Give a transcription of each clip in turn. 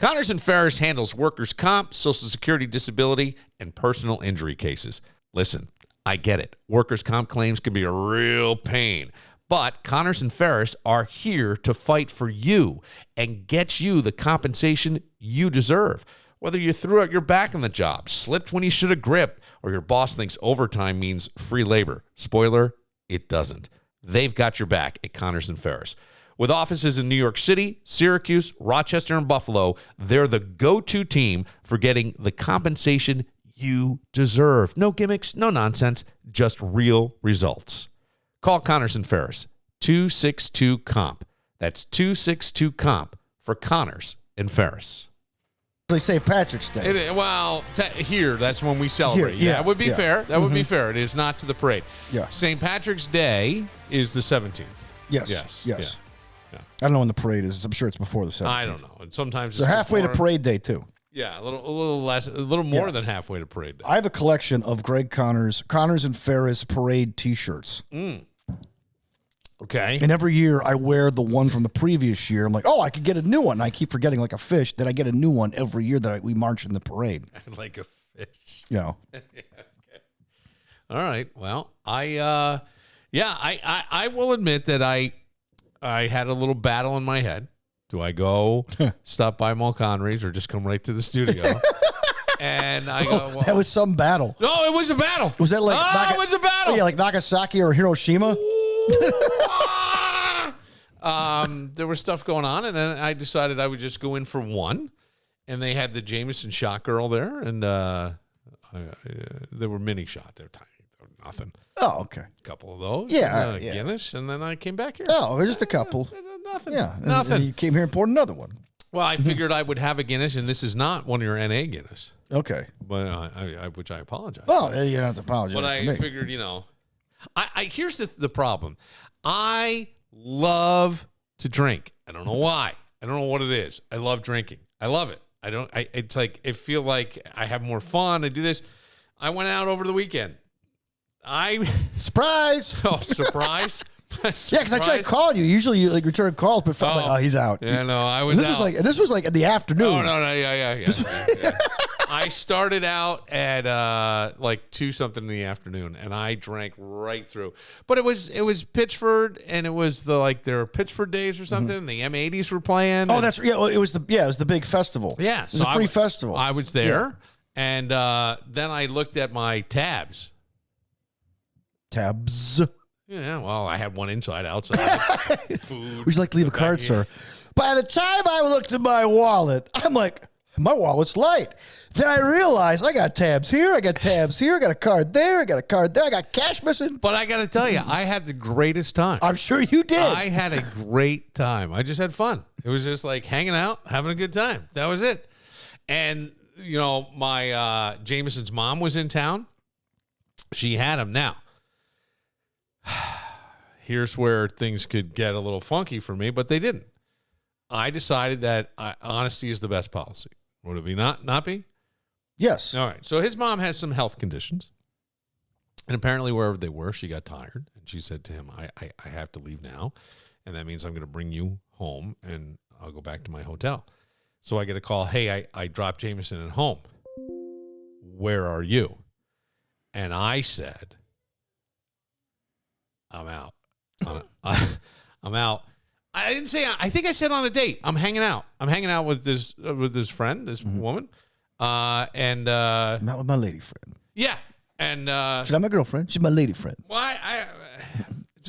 Connors and Ferris handles workers' comp, Social Security disability, and personal injury cases. Listen, I get it. Workers' comp claims can be a real pain. But Connors and Ferris are here to fight for you and get you the compensation you deserve. Whether you threw out your back on the job, slipped when you should have gripped, or your boss thinks overtime means free labor. Spoiler, it doesn't. They've got your back at Connors and Ferris. With offices in New York City, Syracuse, Rochester, and Buffalo, they're the go-to team for getting the compensation you deserve. No gimmicks, no nonsense, just real results. Call Connors and Ferris, 262-COMP. That's 262-COMP for Connors and Ferris. St. Patrick's Day. Here, that's when we celebrate. Here, that would be fair. That would be fair. It is not to the parade. Yeah. St. Patrick's Day is the 17th. Yes. Yeah. I don't know when the parade is. I'm sure it's before the 17th. I don't know. And sometimes so it's halfway before. to parade day, too. Yeah, a little less, a little more than halfway to parade day. I have a collection of Greg Connors and Ferris parade T-shirts. Okay. And every year I wear the one from the previous year. I'm like, oh, I could get a new one. And I keep forgetting like a fish. Then I get a new one every year that we march in the parade. Like a fish. You know. Okay. All right. Well, I will admit that I had a little battle in my head. Do I go stop by Mulconry's or just come right to the studio? And I go, well, that was some battle. No, it was a battle. Was that like it was a battle. Oh, yeah, like Nagasaki or Hiroshima? There was stuff going on, and then I decided I would just go in for one. And they had the Jameson shot girl there, and they were mini shot. They're tiny. They're nothing. Oh, okay. A couple of those. Yeah, and, Guinness, and then I came back here. Oh, there's just a couple. Nothing. Yeah. Nothing. And you came here and poured another one. Well, I figured I would have a Guinness, and this is not one of your NA Guinness. Okay. But which I apologize. Well, you don't have to apologize but to me. I figured, here's the problem. I love to drink. I don't know why. I don't know what it is. I love drinking. I love it. It's like, I feel like I have more fun. I do this. I went out over the weekend. Surprise! Oh, surprise. Yeah, because I tried calling you. Usually you like return calls, but felt like, oh, he's out. Yeah, no, I was out. This was like in the afternoon. Oh, no, yeah. I started out at like 2-something in the afternoon, and I drank right through. But it was Pittsford, and it was their Pittsford days or something. The M80s were playing. Oh, it was the big festival. Yeah, it was a free festival. I was there, and then I looked at my tabs. Tabs. Yeah, well, I had one inside, outside. Food. Would you like to leave a card, sir? By the time I looked at my wallet, I'm like, my wallet's light. Then I realized I got tabs here, I got tabs here, I got a card there, I got a card there, I got cash missing. But I got to tell you, I had the greatest time. I'm sure you did. I had a great time. I just had fun. It was just like hanging out, having a good time. That was it. And, my Jameson's mom was in town. She had him. Now, here's where things could get a little funky for me, but they didn't. I decided that honesty is the best policy. Would it be not be? Yes. All right. So his mom has some health conditions, and apparently wherever they were, she got tired, and she said to him, I have to leave now, and that means I'm going to bring you home, and I'll go back to my hotel. So I get a call, hey, I dropped Jameson at home. Where are you? And I said, I'm out. I'm out. I didn't say. I think I said on a date. I'm hanging out. I'm hanging out with this friend, this woman, and not with my lady friend. Yeah, and she's not my girlfriend. She's my lady friend. Well,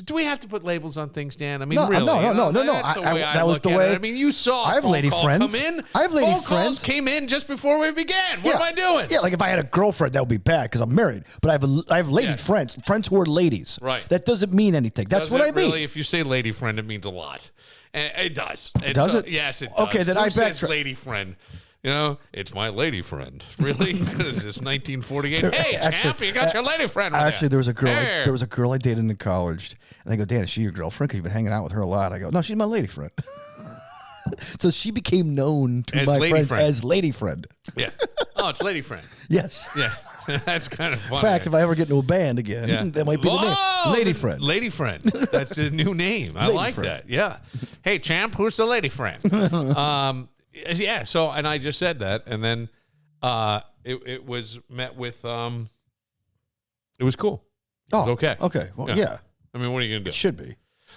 do we have to put labels on things, Dan? I mean, no, really? No. That was the way. I mean, you saw. I have lady friends. Come in. I have lady phone friends. Calls came in just before we began. What am I doing? Yeah, like if I had a girlfriend, that would be bad because I'm married. But I have lady friends who are ladies. Right. That doesn't mean anything. That's what I mean. Really, if you say lady friend, it means a lot. And it does. Does it? Yes, it does. Okay, then Who I says lady friend. It's my lady friend. Really? What is this, 1948? Hey, champ, you got your lady friend. Actually, there was a girl I dated in college, and they go, Dan, is she your girlfriend? Because you've been hanging out with her a lot. I go, no, she's my lady friend. So she became known to my friends as lady friend. Yeah. Oh, it's lady friend. Yes. Yeah. That's kind of funny. In fact, if I ever get into a band again, that might be the name. Lady friend. Lady friend. That's a new name. I like that. Yeah. Hey, champ, who's the lady friend? Yeah. So, and I just said that, and then it was met with it was cool. It was okay. Okay. Well, yeah. I mean, what are you gonna do? It should be.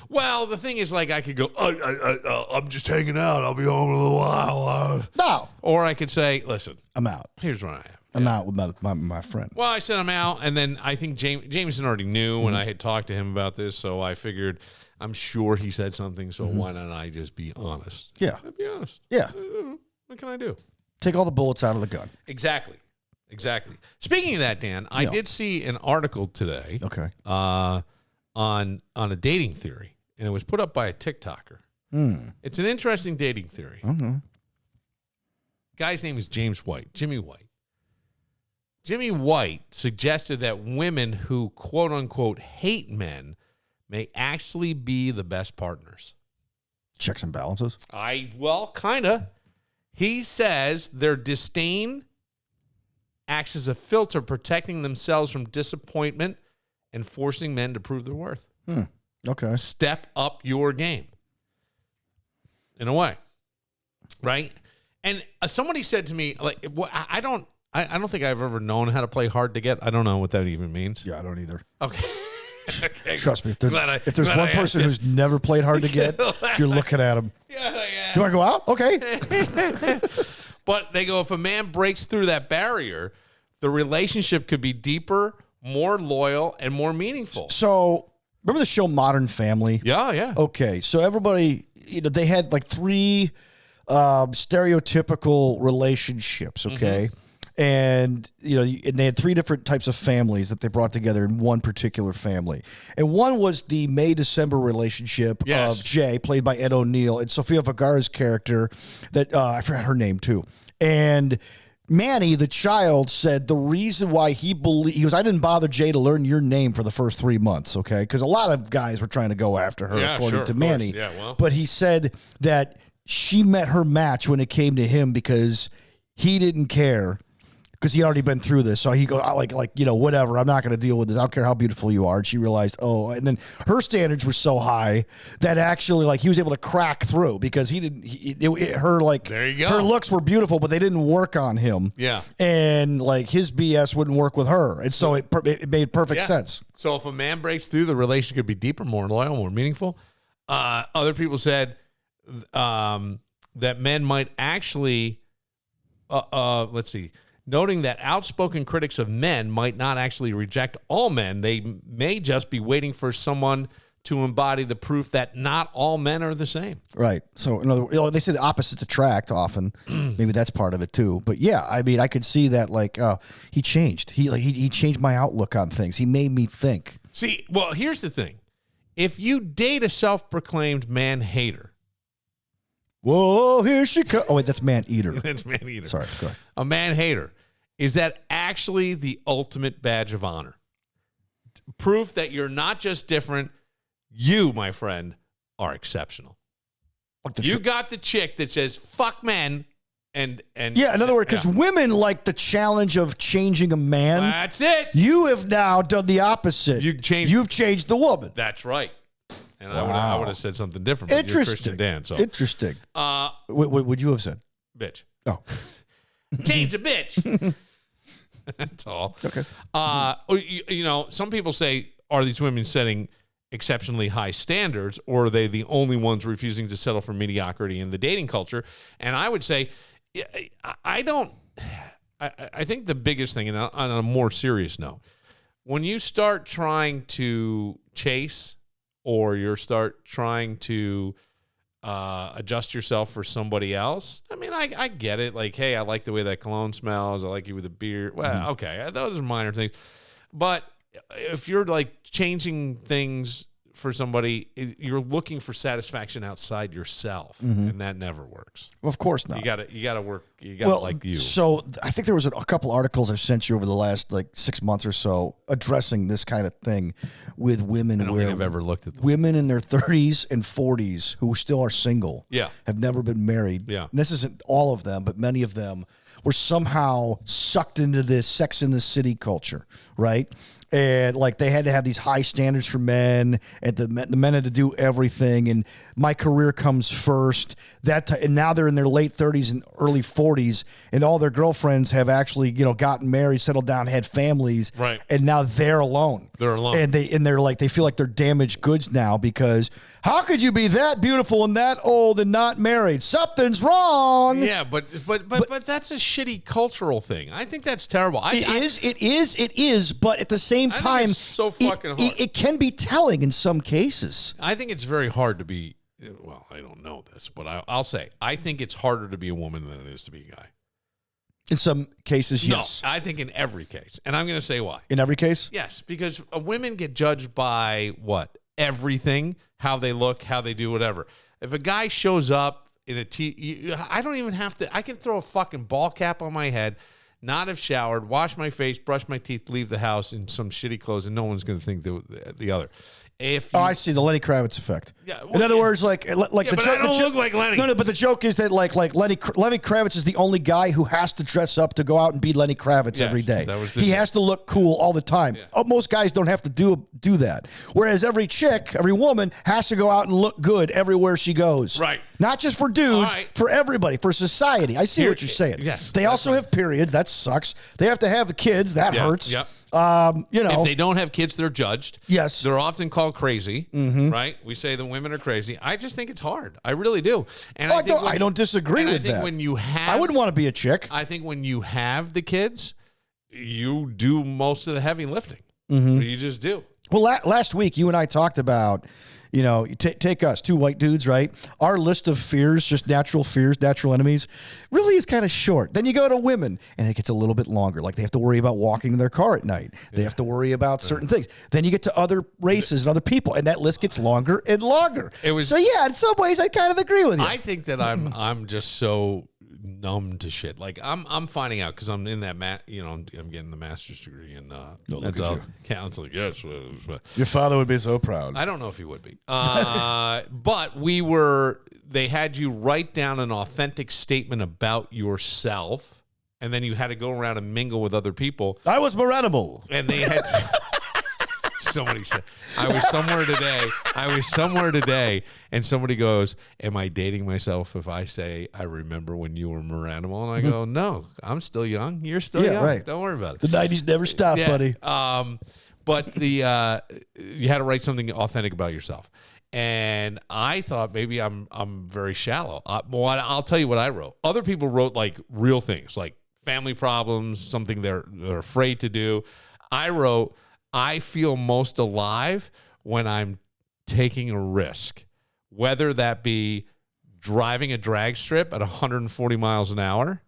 Well, the thing is, like, I could go, I'm just hanging out. I'll be home in a little while. No. Or I could say, listen, I'm out. here's where I am. I'm out with my friend. Well, I said I'm out, and then I think Jameson already knew when I had talked to him about this, so I figured I'm sure he said something, so why don't I just be honest? Yeah. I'd be honest. Yeah. What can I do? Take all the bullets out of the gun. Exactly. Speaking of that, Dan, I did see an article today on a dating theory, and it was put up by a TikToker. It's an interesting dating theory. Guy's name is Jimmy White. Jimmy White suggested that women who, quote unquote, hate men may actually be the best partners. Checks and balances? Well, kind of. He says their disdain acts as a filter protecting themselves from disappointment and forcing men to prove their worth. Okay. Step up your game. In a way. Right? And somebody said to me, like, I don't think I've ever known how to play hard to get. I don't know what that even means. Yeah, I don't either. Okay. Okay. Trust me. If there's one person who's never played hard to get, you're looking at him. Yeah. You want to go out? Okay. But they go, if a man breaks through that barrier, the relationship could be deeper, more loyal, and more meaningful. So, remember the show Modern Family? Yeah. Okay. So everybody, they had like 3 stereotypical relationships, okay? And, and they had 3 different types of families that they brought together in one particular family. And one was the May-December relationship of Jay, played by Ed O'Neill, and Sofia Vergara's character that, I forgot her name too. And Manny, the child, said the reason why he goes, I didn't bother Jay to learn your name for the first 3 months, okay? Because a lot of guys were trying to go after her, according to Manny. Yeah, well. But he said that she met her match when it came to him because he didn't care. Because he already been through this. So he goes, whatever. I'm not going to deal with this. I don't care how beautiful you are. And she realized, and then her standards were so high that actually, he was able to crack through because he didn't, there you go. Her looks were beautiful, but they didn't work on him. Yeah. And, his BS wouldn't work with her. And so it made perfect sense. So if a man breaks through, the relationship could be deeper, more loyal, more meaningful. Other people said that men might actually, let's see, noting that outspoken critics of men might not actually reject all men. They may just be waiting for someone to embody the proof that not all men are the same. Right. So, in other words, they say the opposites attract often. Maybe that's part of it too. But yeah, I mean, I could see that he changed. He changed my outlook on things. He made me think. See, well, here's the thing. If you date a self-proclaimed man hater. Whoa, here she comes. Oh, wait, that's man eater. That's man eater. Sorry, go ahead. A man hater. Is that actually the ultimate badge of honor? Proof that you're not just different. You, my friend, are exceptional. You got the chick that says, fuck men. And yeah, in other words, because women like the challenge of changing a man. That's it. You have now done the opposite. You've changed the woman. That's right. And I would have said something different. But interesting. You're Christian Dan. So. Interesting. What would you have said? Bitch. Oh. Change a bitch. That's all. Okay. Some people say, are these women setting exceptionally high standards, or are they the only ones refusing to settle for mediocrity in the dating culture? And I would say, I think the biggest thing, and on a more serious note, when you start trying to chase or you start trying to adjust yourself for somebody else, I mean, I get it. Like, hey, I like the way that cologne smells. I like you with a beard. Well, okay, those are minor things. But if you're changing things for somebody, you're looking for satisfaction outside yourself, and that never works. Well, of course not. You gotta work. You gotta like you. So I think there was a couple articles I've sent you over the last 6 months or so addressing this kind of thing with women. I don't think I've ever looked at them. Women in their 30s and 40s who still are single. Yeah. Have never been married. Yeah. And this isn't all of them, but many of them were somehow sucked into this Sex in the City culture, right? And like they had to have these high standards for men, and the men had to do everything. And my career comes first. And now they're in their late 30s and early 40s, and all their girlfriends have actually, gotten married, settled down, had families, right? And now they're alone. They're alone, and they're like they feel like they're damaged goods now because how could you be that beautiful and that old and not married? Something's wrong. Yeah, but that's a shitty cultural thing. I think that's terrible. It is. But at the same time, it's so fucking hard. It can be telling in some cases. I think it's very hard to be. Well, I don't know this, but I'll say I think it's harder to be a woman than it is to be a guy. In some cases, yes. No, I think in every case, and I'm going to say why. In every case, yes, because women get judged by what? Everything, how they look, how they do whatever. If a guy shows up in a I don't even have to. I can throw a fucking ball cap on my head, not have showered, wash my face, brush my teeth, leave the house in some shitty clothes, and no one's going to think the other. I see the Lenny Kravitz effect. Yeah, well, in other words, like yeah, the but joke. I don't look like Lenny. No, but the joke is that like Lenny Kravitz is the only guy who has to dress up to go out and be Lenny Kravitz every day. He has to look cool all the time. Yeah. Most guys don't have to do that. Whereas every chick, every woman has to go out and look good everywhere she goes. Right. Not just for dudes, for everybody, for society. I see what you're saying. Yes. They also have periods. That sucks. They have to have the kids. That hurts. Yep. If they don't have kids, they're judged. Yes. They're often called crazy, right? We say the women are crazy. I just think it's hard. I really do. And I don't disagree with that. I think when you have... I wouldn't want to be a chick. I think when you have the kids, you do most of the heavy lifting. You just do. Well, last week, you and I talked about... take us, two white dudes, right? Our list of fears, just natural fears, natural enemies, really is kind of short. Then you go to women, and it gets a little bit longer. Like they have to worry about walking in their car at night. They have to worry about certain things. Then you get to other races and other people, and that list gets longer and longer. So yeah, in some ways, I kind of agree with you. I think that I'm just so numb to shit. Like I'm finding out because I'm in that I'm getting the master's degree in mental counseling. Yes, your father would be so proud. I don't know if he would be. But they had you write down an authentic statement about yourself, and then you had to go around and mingle with other people. I was Moranimal. And they had somebody said, I was somewhere today, and somebody goes, am I dating myself if I say I remember when you were Moranimal? And I go, no, I'm still young. You're still young. Right. Don't worry about it. The 90s never stopped, buddy. But you had to write something authentic about yourself. And I thought maybe I'm very shallow. I'll tell you what I wrote. Other people wrote like real things, like family problems, something they're afraid to do. I wrote, I feel most alive when I'm taking a risk, whether that be driving a drag strip at 140 miles an hour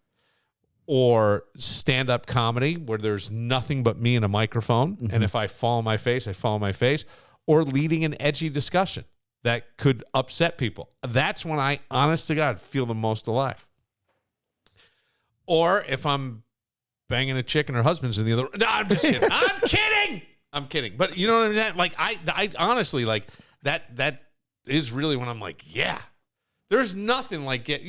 or stand-up comedy where there's nothing but me and a microphone. And if I fall on my face, I fall on my face, or leading an edgy discussion that could upset people. That's when I, honest to God, feel the most alive. Or if I'm banging a chick and her husband's in the other... No, I'm just kidding. I'm kidding. But you know what I mean? Like, I honestly, like, that is really when I'm like, yeah. There's nothing like it,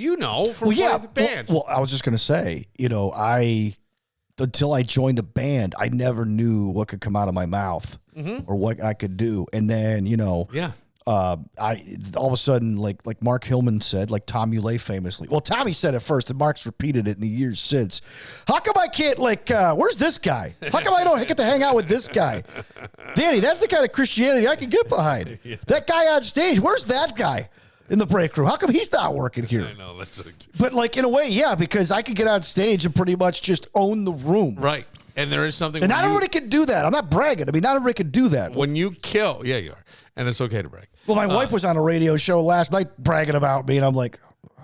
from bands. Well, I was just going to say, until I joined a band, I never knew what could come out of my mouth or what I could do. And then, all of a sudden, like Mark Hillman said, like Tom Ulay famously. Well, Tommy said it first, and Mark's repeated it in the years since. How come I can't, where's this guy? How come I don't get to hang out with this guy? Danny, that's the kind of Christianity I can get behind. Yeah. That guy on stage, where's that guy in the break room? How come he's not working here? I know, that's But in a way, yeah, because I could get on stage and pretty much just own the room. Right. And there is something... And not everybody can do that. I'm not bragging. I mean, not everybody can do that. When you kill... Yeah, you are. And it's okay to brag. Well, my wife was on a radio show last night bragging about me, and I'm like...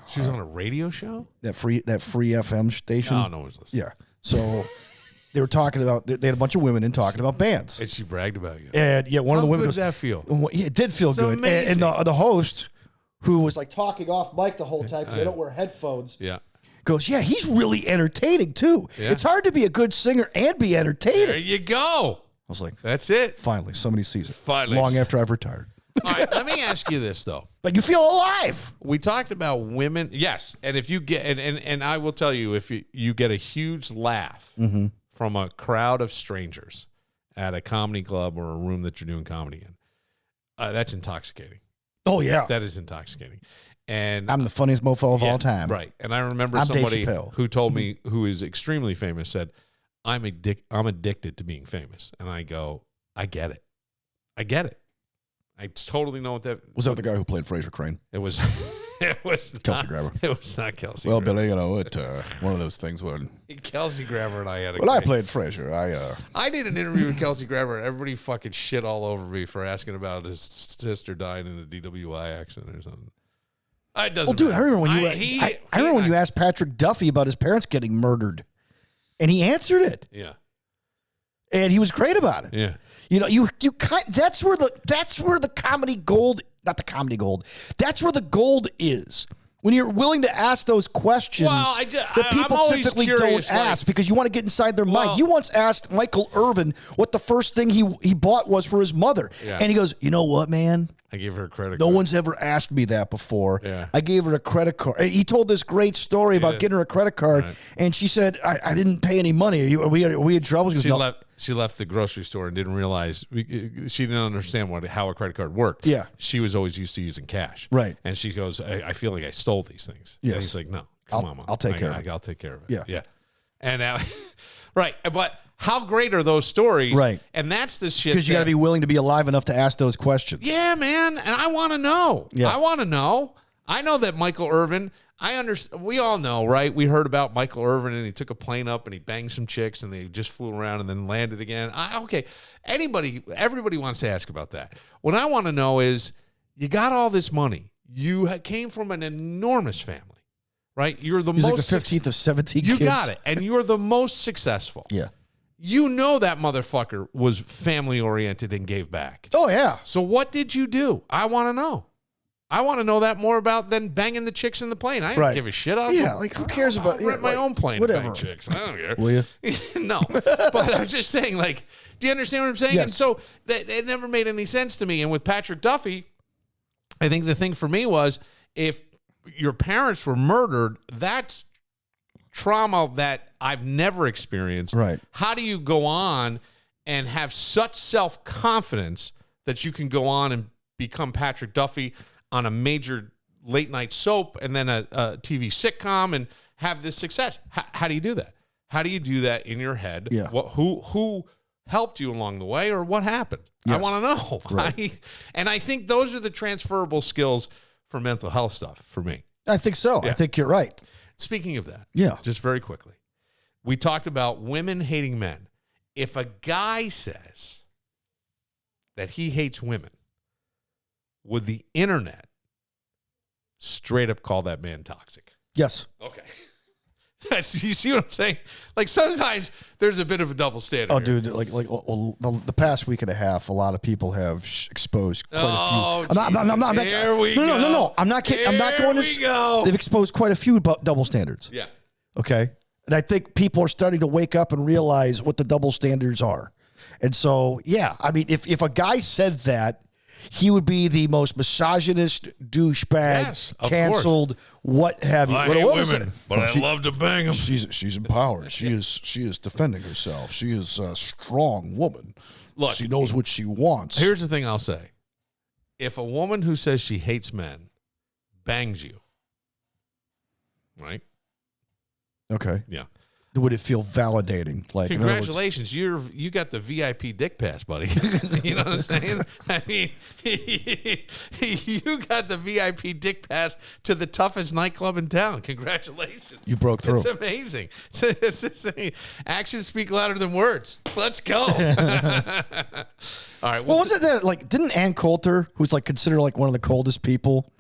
She was on a radio show? That free FM station? No one's listening. Yeah. So they were talking about... They had a bunch of women in talking about bands. And she bragged about you. And yeah, one of the women... How good does that feel? Yeah, it did feel it's good. Amazing. And the host, who was like talking off mic the whole time because they don't wear headphones... Yeah. Goes, yeah, he's really entertaining, too. Yeah. It's hard to be a good singer and be entertaining. There you go. I was like, that's it. Finally, somebody sees it. Finally. Long after I've retired. All right, let me ask you this, though. But you feel alive. We talked about women. Yes. And if you get, and I will tell you, if you get a huge laugh from a crowd of strangers, at a comedy club or a room that you're doing comedy in. That's intoxicating. Oh, yeah. That is intoxicating. And I'm the funniest mofo of all time. Right. And I remember I'm somebody Dave Chappelle. who told me, who is extremely famous, said, I'm addicted to being famous. And I go, I get it. I totally know what that was. That the guy who played Fraser Crane? It was. It was Kelsey Grammer. It was not Kelsey. Well, Grammer. Billy, you know it. One of those things when Kelsey Grammer and I had a. When I played Fraser, I did an interview with Kelsey Grammer, and everybody fucking shit all over me for asking about his sister dying in a DWI accident or something. It doesn't. Well, dude, matter. I remember when you. I remember when you asked Patrick Duffy about his parents getting murdered, and he answered it. Yeah. And he was great about it. Yeah. You know, that's where the comedy gold, not the comedy gold. That's where the gold is. When you're willing to ask those questions that people typically don't ask because you want to get inside their mind. You once asked Michael Irvin what the first thing he bought was for his mother. Yeah. And he goes, you know what, man? I gave her a credit card. No one's ever asked me that before. Yeah. I gave her a credit card. He told this great story about getting her a credit card, and she said, I didn't pay any money. We had trouble. She left the grocery store and didn't realize, she didn't understand how a credit card worked. Yeah. She was always used to using cash. Right. And she goes, I feel like I stole these things. Yes. And he's like, no, come on, Mom. I'll take care of it. I'll take care of it. Yeah. Yeah. And now, right. But how great are those stories? Right. And that's the shit. Because you got to be willing to be alive enough to ask those questions. Yeah, man. And I want to know. Yeah. I want to know. I know that Michael Irvin, I understand. We all know, right? We heard about Michael Irvin, and he took a plane up and he banged some chicks, and they just flew around and then landed again. Okay. Everybody wants to ask about that. What I want to know is, you got all this money. You came from an enormous family, right? You're the He's most. Like the 15th of 17 You kids. got it. And you're the most successful. Yeah. You know that motherfucker was family oriented and gave back. Oh, yeah. So what did you do? I want to know. I want to know that more about than banging the chicks in the plane. I don't give a shit. Like who cares about rent my own plane? Whatever. Bang chicks. I don't care. Will you? No, but I'm just saying. Like, do you understand what I'm saying? Yes. And so that it never made any sense to me. And with Patrick Duffy, I think the thing for me was, if your parents were murdered, that's trauma that I've never experienced. Right. How do you go on and have such self-confidence that you can go on and become Patrick Duffy on a major late night soap and then a TV sitcom and have this success? How do you do that? How do you do that in your head? Yeah. Who helped you along the way, or what happened? Yes. I want to know. Right. And I think those are the transferable skills for mental health stuff for me. I think so. Yeah. I think you're right. Speaking of that, just very quickly, we talked about women hating men. If a guy says that he hates women, would the internet straight up call that man toxic? Yes. Okay. You see what I'm saying? Like, sometimes there's a bit of a double standard. Oh, here. dude, the past week and a half, a lot of people have exposed quite a few. I'm not. Here we go. No. I'm not kidding. I'm not going to. Go. They've exposed quite a few double standards. Yeah. Okay. And I think people are starting to wake up and realize what the double standards are. And so, yeah, I mean, if a guy said that, he would be the most misogynist douchebag, canceled, what have you. I hate women, but I love to bang them. She's empowered. She is defending herself. She is a strong woman. Look, she knows what she wants. Here's the thing I'll say. If a woman who says she hates men bangs you, right? Okay. Yeah. Would it feel validating? Like, congratulations, you got the VIP dick pass, buddy. You know what I'm saying? I mean, you got the VIP dick pass to the toughest nightclub in town. Congratulations. You broke through. It's amazing. Actions speak louder than words. Let's go. All right. Well, wasn't that like, didn't Ann Coulter, who's like considered like one of the coldest people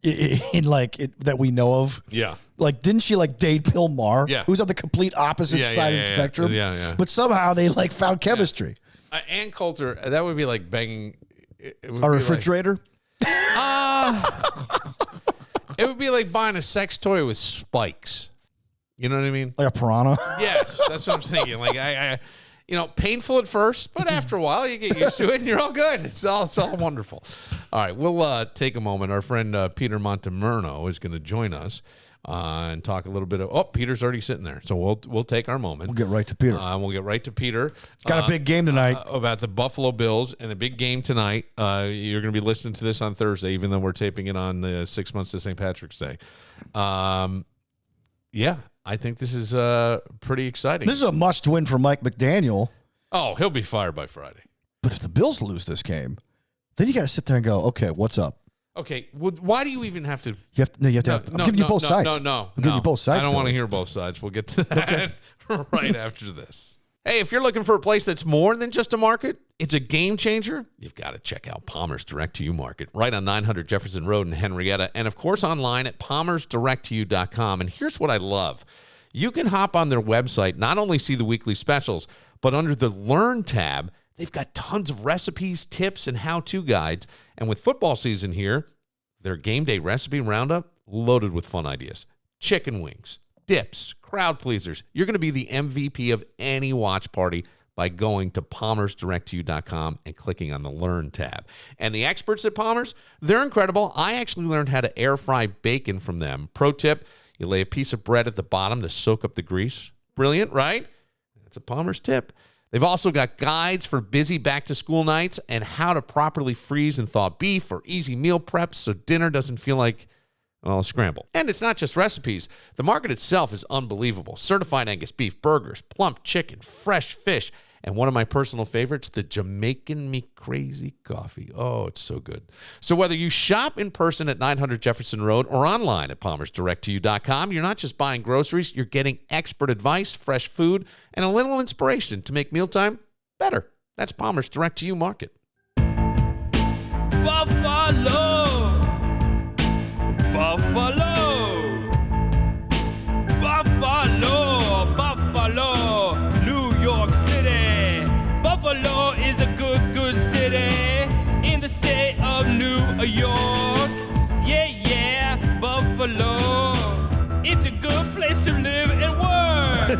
that we know of? Yeah. Like, didn't she like date Bill Maher? Yeah. Who's on the complete opposite side of the spectrum? Yeah. But somehow they like found chemistry. Ann Coulter, that would be like banging a refrigerator. It would be like buying a sex toy with spikes. You know what I mean? Like a piranha. Yes, that's what I'm thinking. Like I painful at first, but after a while you get used to it and you're all good. It's all wonderful. All right, we'll take a moment. Our friend Peter Montemurno is going to join us and talk a little bit of. Oh, Peter's already sitting there, so we'll take our moment. We'll get right to Peter. We'll get right to Peter. Got a big game tonight about the Buffalo Bills, and a big game tonight. You're going to be listening to this on Thursday, even though we're taping it on 6 months to St. Patrick's Day. Yeah, I think this is pretty exciting. This is a must-win for Mike McDaniel. Oh, he'll be fired by Friday. But if the Bills lose this game, then you got to sit there and go, okay, what's up? Okay, well, why do you even have to? You have to. I'm giving you both sides. I'm giving you both sides. I don't want to hear both sides. We'll get to that right after this. Hey, if you're looking for a place that's more than just a market, it's a game changer, you've got to check out Palmer's Direct-to-You Market, right on 900 Jefferson Road in Henrietta, and, of course, online at palmersdirecttoyou.com. And here's what I love. You can hop on their website, not only see the weekly specials, but under the Learn tab, they've got tons of recipes, tips, and how-to guides. And with football season here, their game day recipe roundup loaded with fun ideas. Chicken wings, dips, crowd pleasers. You're going to be the MVP of any watch party by going to palmersdirecttoyou.com and clicking on the Learn tab. And the experts at Palmer's, they're incredible. I actually learned how to air fry bacon from them. Pro tip, you lay a piece of bread at the bottom to soak up the grease. Brilliant, right? That's a Palmer's tip. They've also got guides for busy back-to-school nights and how to properly freeze and thaw beef for easy meal preps so dinner doesn't feel like, well, a scramble. And it's not just recipes. The market itself is unbelievable. Certified Angus beef burgers, plump chicken, fresh fish, and one of my personal favorites, the Jamaican Me Crazy coffee. Oh, it's so good. So whether you shop in person at 900 Jefferson Road or online at palmersdirecttoyou.com, you're not just buying groceries, you're getting expert advice, fresh food, and a little inspiration to make mealtime better. That's Palmer's Direct-to-You Market. Buffalo! Buffalo! Buffalo! Buffalo! New York City! Buffalo is a good city in the state of New York. Yeah, Buffalo. It's a good place to live and work.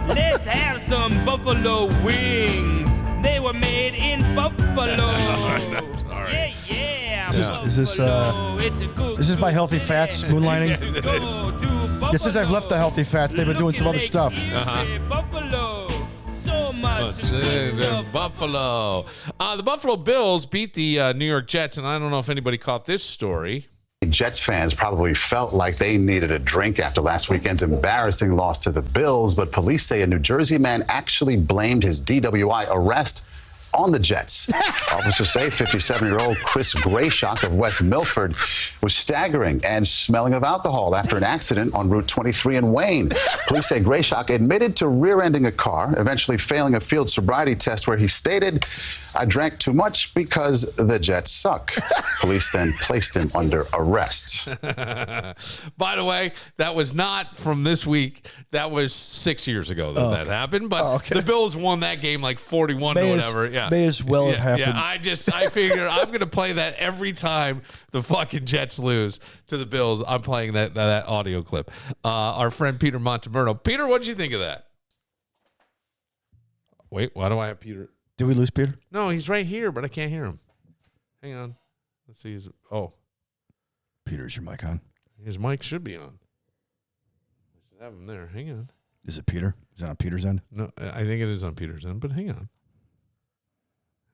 Let's have some buffalo wings. They were made in Buffalo. I'm sorry. Yeah. Is this my Healthy Fats moonlighting? Yes, it is. Yeah, since I've left the Healthy Fats, they've been doing some other stuff. Buffalo. So much. Buffalo. The Buffalo Bills beat the New York Jets, and I don't know if anybody caught this story. Jets fans probably felt like they needed a drink after last weekend's embarrassing loss to the Bills, but police say a New Jersey man actually blamed his DWI arrest on the Jets. Officers say 57-year-old Chris Grayshock of West Milford was staggering and smelling of alcohol after an accident on Route 23 in Wayne. Police say Grayshock admitted to rear-ending a car, eventually failing a field sobriety test where he stated, "I drank too much because the Jets suck." Police then placed him under arrest. By the way, that was not from this week. That was 6 years ago that happened. But the Bills won that game like 41 or whatever. Yeah. May as well have happened. Yeah, I figure I'm going to play that every time the fucking Jets lose to the Bills. I'm playing that audio clip. Our friend Peter Montemurno. Peter, what did you think of that? Wait, why do I have Peter? Did we lose Peter? No, he's right here, but I can't hear him. Hang on. Let's see. Peter, is your mic on? His mic should be on. I should have him there. Hang on. Is it Peter? Is it on Peter's end? No, I think it is on Peter's end, but hang on.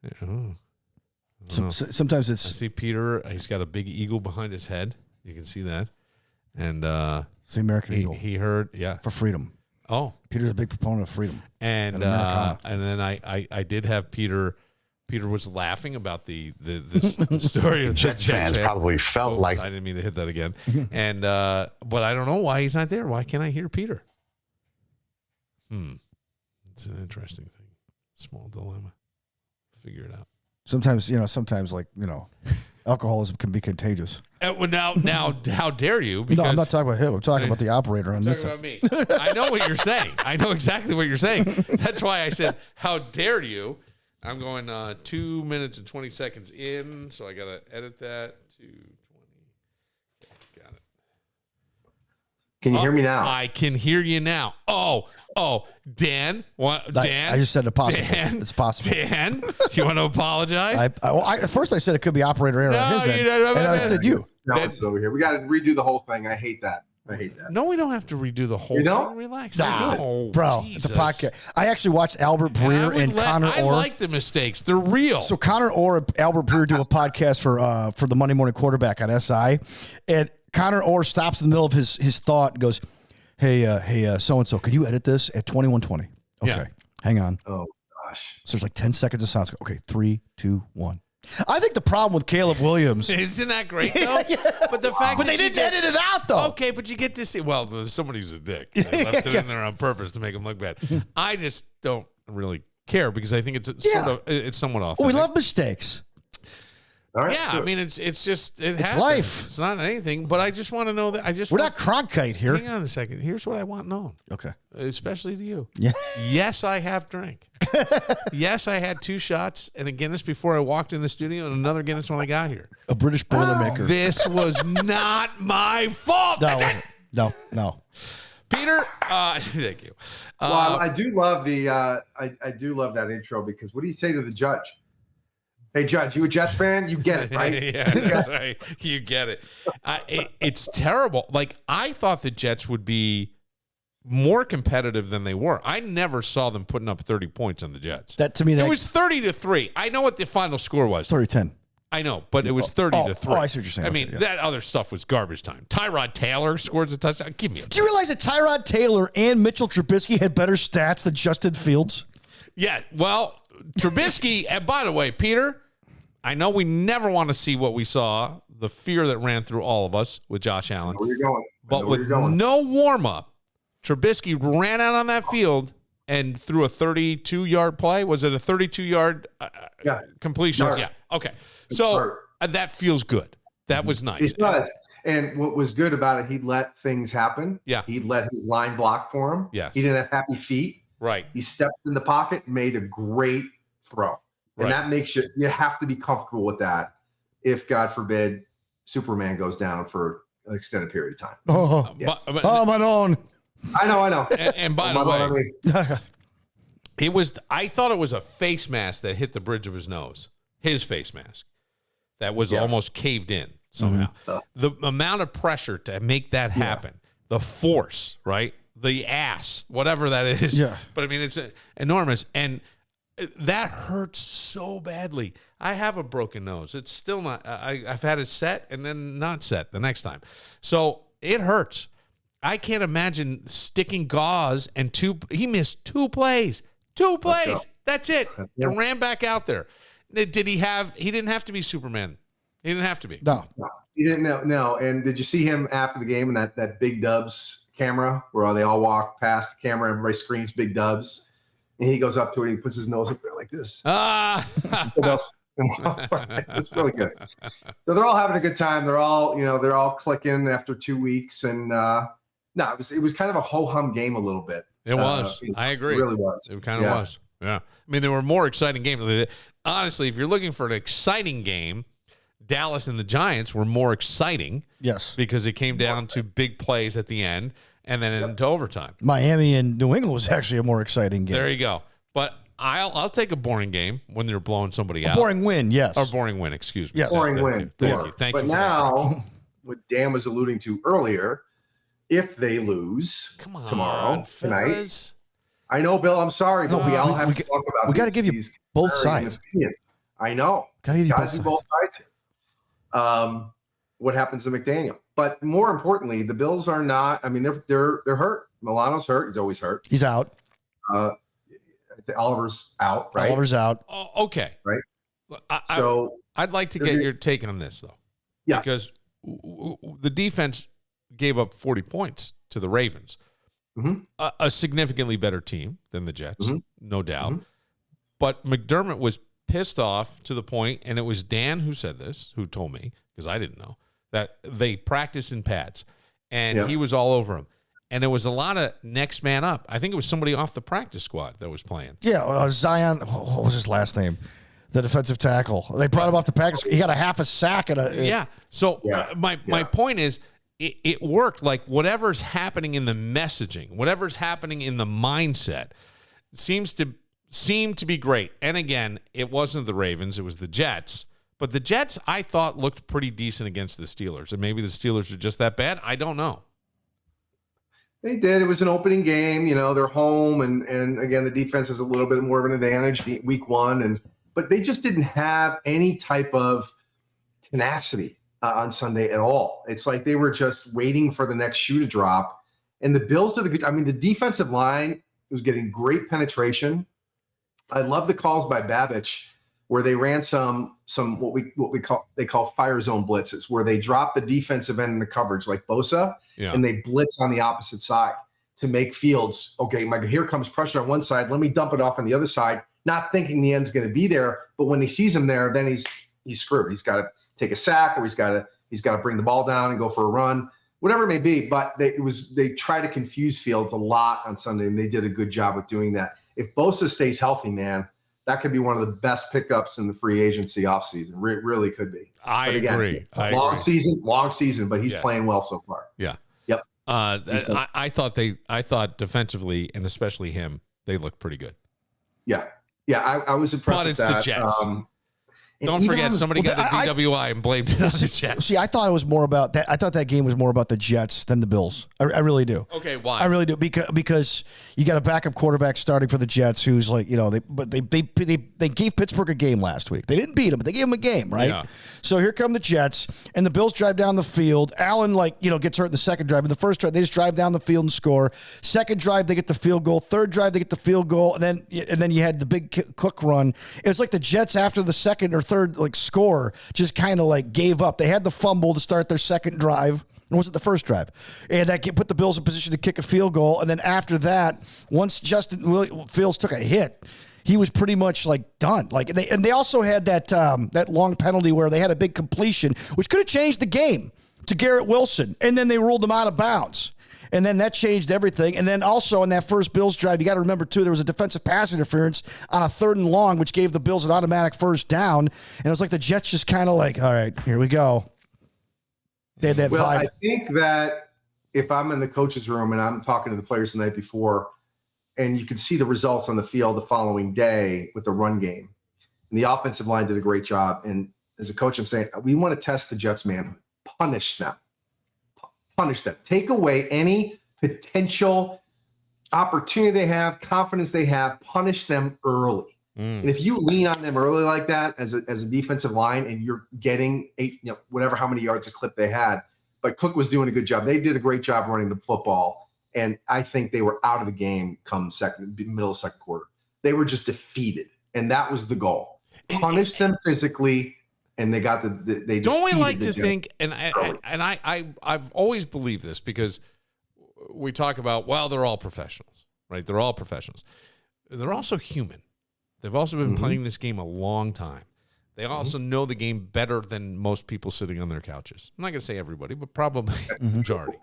Yeah, sometimes it's... I see Peter. He's got a big eagle behind his head. You can see that. And it's the American eagle. He heard, yeah. For freedom. Oh. Peter's a big proponent of freedom. And then I did have Peter was laughing about the story of Jets fans probably felt like... I didn't mean to hit that again. And but I don't know why he's not there. Why can't I hear Peter? It's an interesting thing. Small dilemma. Figure it out. Sometimes alcoholism can be contagious. Well, now, how dare you? Because no, I'm not talking about him. I'm talking about the operator on this. About me. I know what you're saying. I know exactly what you're saying. That's why I said, "How dare you?" I'm going 2 minutes and 20 seconds in, so I gotta edit that to 20. Okay, got it. Can you hear me now? I can hear you now. Oh, Dan. What? Dan? I just said it's possible. Dan, it's possible. Dan, you want to apologize? At first I said it could be operator error on his end. And I said you. No, it's over here. We got to redo the whole thing. I hate that. I hate that. No, we don't have to redo the whole You don't? thing. Relax. Nah, No, bro, Jesus. it's a podcast. I actually watched Albert Breer and Connor I Orr. like the mistakes. They're real. So Connor Orr and Albert Breer do a podcast for the Monday Morning Quarterback on SI, and Connor Orr stops in the middle of his thought and goes, hey, so-and-so, could you edit this at 21:20? Okay, Yeah. hang on. Oh, gosh. So there's like 10 seconds of silence. Okay, 3, 2, 1. I think the problem with Caleb Williams. Isn't that great, though? But the fact But that they you didn't get- edit it out, though. Okay, but you get to see. Well, there's somebody who's a dick. They left it in there on purpose to make him look bad. I just don't really care because I think it's it's somewhat off. We love mistakes. All right. Yeah, so- I mean it's just it happens. life. It's not anything. But I just want to know that We're not Cronkite here. Hang on a second. Here's what I want known, Okay. especially to you. Yeah. Yes, I have drank. Yes, I had 2 shots and a Guinness before I walked in the studio, and another Guinness when I got here. A British Boilermaker. This was not my fault. No. Peter, thank you. Well, I do love the I do love that intro because what do you say to the judge? Hey, Judge, you a Jets fan? You get it, right? Yeah, that's right. You get it. It's terrible. Like, I thought the Jets would be more competitive than they were. I never saw them putting up 30 points on the Jets. That to me, It was 30-3. I know what the final score was. 30-10. I know, but it was 30-3. I see what you're saying. I Okay, mean, yeah. that other stuff was garbage time. Tyrod Taylor scores a touchdown. Give me a Do you realize that Tyrod Taylor and Mitchell Trubisky had better stats than Justin Fields? Yeah, well, Trubisky, and by the way, Peter, I know we never want to see what we saw, the fear that ran through all of us with Josh Allen. Where you going? But with no warm-up, Trubisky ran out on that field and threw a 32-yard play. Was it a 32-yard completion? Yes. Yeah. Okay. So that feels good. That was nice. It does. And what was good about it, he let things happen. Yeah. He let his line block for him. Yes. He didn't have happy feet. Right. He stepped in the pocket, made a great throw. And that makes you have to be comfortable with that if, God forbid, Superman goes down for an extended period of time. Oh, Yeah. my own. I know. And by the way, I thought it was a face mask that hit the bridge of his nose. His face mask. That was almost caved in somehow. Mm-hmm. The amount of pressure to make that happen, the force, right? The ass, whatever that is. Yeah. But I mean, it's enormous. And that hurts so badly. I have a broken nose. It's still not, I've had it set and then not set the next time. So it hurts. I can't imagine sticking gauze and he missed 2 plays. 2 plays. That's it. And ran back out there. He didn't have to be Superman. He didn't have to be. No. He didn't know. No. And did you see him after the game and that Big Dubs camera where they all walk past the camera, everybody screams Big Dubs? And he goes up to it and he puts his nose up there like this. It's really good. So they're all having a good time. They're all clicking after 2 weeks. And it was kind of a ho-hum game a little bit. It was. I agree. It really was. It kind of was. Yeah. I mean, there were more exciting games. Honestly, if you're looking for an exciting game, Dallas and the Giants were more exciting. Yes. Because it came down to big plays at the end and then into overtime. Miami and New England was actually a more exciting game. There you go. But I'll take a boring game when they're blowing somebody out. Boring win, yes. Or boring win, excuse me. Yes. Boring win. Thank you. But for now, what Dan was alluding to earlier, if they lose tomorrow, tonight, I know, Bill, I'm sorry, but we all have to talk about we got to give you both sides. I know. Got to give you both sides. What happens to McDaniel? But more importantly, the Bills are not. I mean, they're hurt. Milano's hurt. He's always hurt. He's out. Oliver's out. Right. Oliver's out. Oh, okay. Right. So I'd like to get your take on this, though. Yeah. Because the defense gave up 40 points to the Ravens. Mm-hmm. A significantly better team than the Jets, no doubt. Mm-hmm. But McDermott was pissed off to the point, and it was Dan who said this, who told me, because I didn't know, that they practiced in pads, and he was all over him. And there was a lot of next man up. I think it was somebody off the practice squad that was playing. Yeah, Zion, what was his last name? The defensive tackle. They brought him off the practice. He got a half a sack. So my point is, it worked. Like whatever's happening in the messaging, whatever's happening in the mindset seem to be great. And again, it wasn't the Ravens, it was the Jets. But the Jets, I thought, looked pretty decent against the Steelers. And maybe the Steelers are just that bad. I don't know. They did. It was an opening game. They're home, and again, the defense has a little bit more of an advantage week one, but they just didn't have any type of tenacity on Sunday at all. It's like they were just waiting for the next shoe to drop. And the Bills did a good. I mean, the defensive line was getting great penetration. I love the calls by Babich where they ran some they call fire zone blitzes, where they drop the defensive end in the coverage like Bosa, and they blitz on the opposite side to make Fields, okay, here comes pressure on one side, let me dump it off on the other side, not thinking the end's going to be there, but when he sees him there, then he's screwed. He's got to take a sack, or he's got to bring the ball down and go for a run, whatever it may be. But they try to confuse Fields a lot on Sunday, and they did a good job with doing that. If Bosa stays healthy, man, that could be one of the best pickups in the free agency offseason. It really could be. I agree. Long season, but he's playing well so far. Yeah. Yep. I thought defensively, and especially him, they looked pretty good. Yeah. Yeah, I was impressed but with it's that. The Jets. Don't forget, somebody got the DWI and blamed it on the Jets. See, I thought it was more about that. I thought that game was more about the Jets than the Bills. I really do. Okay, why? I really do because you got a backup quarterback starting for the Jets who's like, they gave Pittsburgh a game last week. They didn't beat them, but they gave them a game, right? Yeah. So here come the Jets, and the Bills drive down the field. Allen gets hurt in the second drive. In the first drive, they just drive down the field and score. Second drive, they get the field goal. Third drive, they get the field goal, and then you had the big Cook run. It was like the Jets after the second or third score just kind of gave up. They had the fumble to start their second drive. Or was it the first drive? And that put the Bills in position to kick a field goal. And then after that, once Justin Fields took a hit, he was pretty much done. They also had that long penalty where they had a big completion, which could have changed the game to Garrett Wilson. And then they ruled him out of bounds. And then that changed everything. And then also in that first Bills drive, you got to remember, too, there was a defensive pass interference on a 3rd and long, which gave the Bills an automatic first down. And it was like the Jets just kind of all right, here we go. They had that vibe. I think that if I'm in the coach's room and I'm talking to the players the night before, and you can see the results on the field the following day with the run game, and the offensive line did a great job. And as a coach, I'm saying, we want to test the Jets' manhood. Punish them. Take away any potential opportunity they have, confidence they have. Punish them early. And if you lean on them early like that as a defensive line, and you're getting how many yards a clip they had, but Cook was doing a good job. They did a great job running the football, and I think they were out of the game come middle of second quarter. They were just defeated, and that was the goal. Punish them physically. And they got they don't we like to think, and I've always believed this, because we talk about, they're all professionals, right? They're all professionals. They're also human. They've also been playing this game a long time. They also know the game better than most people sitting on their couches. I'm not going to say everybody, but probably the majority.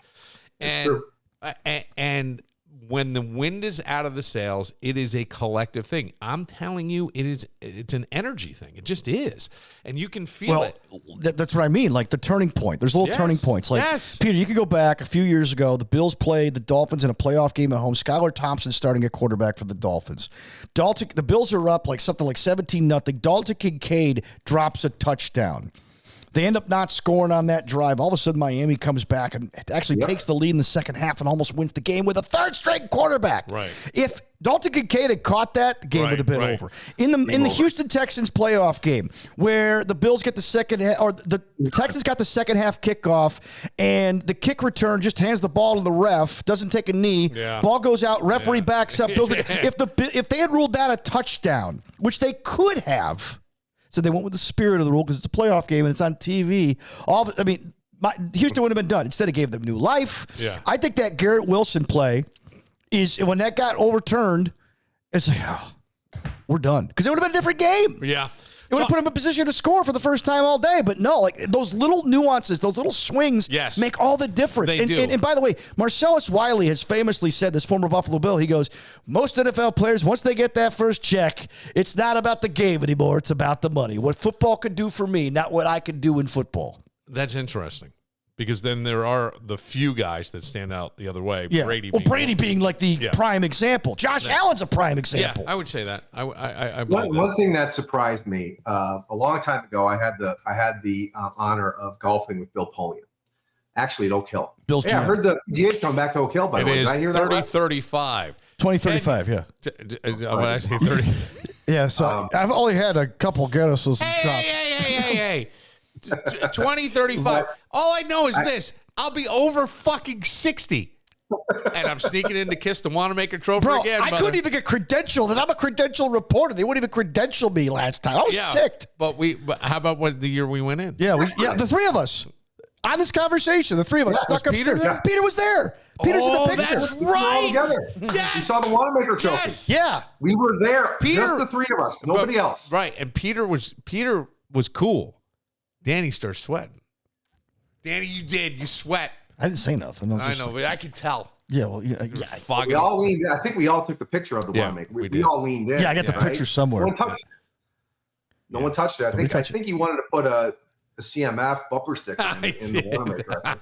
And when the wind is out of the sails, it is a collective thing. I'm telling you, it's an energy thing. It just is. And you can feel it. That's what I mean. The turning point. There's little turning points. Peter, you could go back a few years ago. The Bills played the Dolphins in a playoff game at home. Skylar Thompson starting at quarterback for the Dolphins. The Bills are up something like 17-0. Dalton Kincaid drops a touchdown. They end up not scoring on that drive. All of a sudden, Miami comes back and actually takes the lead in the second half and almost wins the game with a third-string quarterback. Right. If Dalton Kincaid had caught that, the game would have been over. In the Houston Texans playoff game, where the Bills get the Texans got the second half kickoff, and the kick return just hands the ball to the ref, doesn't take a knee, ball goes out, referee backs up. Bills if they had ruled that a touchdown, which they could have. So they went with the spirit of the rule because it's a playoff game and it's on TV. Houston would have been done. Instead, it gave them new life. Yeah. I think that Garrett Wilson play is, when that got overturned, it's we're done. Because it would have been a different game. Yeah. It would have put him in position to score for the first time all day. But no, those little nuances, those little swings make all the difference. They do. And by the way, Marcellus Wiley has famously said, this former Buffalo Bill, he goes, most NFL players, once they get that first check, it's not about the game anymore. It's about the money. What football could do for me, not what I could do in football. That's interesting. Because then there are the few guys that stand out the other way. Yeah. Brady being the prime example. Josh Allen's a prime example. Yeah, I would say that. One thing that surprised me a long time ago, I had the honor of golfing with Bill Polian. actually at Oak Hill. Bill's I GM. heard the PGA come back to Oak Hill, by the way. Did I hear that right? 30-35. 2035, yeah. When I say 30. Yeah, so I've only had a couple Guinnesses and shots. Hey. 20-35. All I know is this. I'll be over fucking 60. And I'm sneaking in to kiss the Wanamaker Trophy again. I couldn't even get credentialed, and I'm a credentialed reporter. They wouldn't even credential me last time. I was ticked. But how about what the year we went in? Yeah, the three of us. On this conversation, the three of us snuck upstairs. Peter? Peter was there. Peter's in the picture. That's right. Yes. We saw the Wanamaker Trophy. Yes. Yeah. We were there. Peter, just the three of us. Nobody else. Right. And Peter was cool. Danny starts sweating. Danny, you did. You sweat. I didn't say nothing. I know, but I could tell. Yeah, well, yeah. We all leaned in. I think we all took the picture of the Wanamaker. We all leaned in. Yeah, I got the picture somewhere. No one touched it. I think he wanted to put a CMF bumper sticker in the Wanamaker.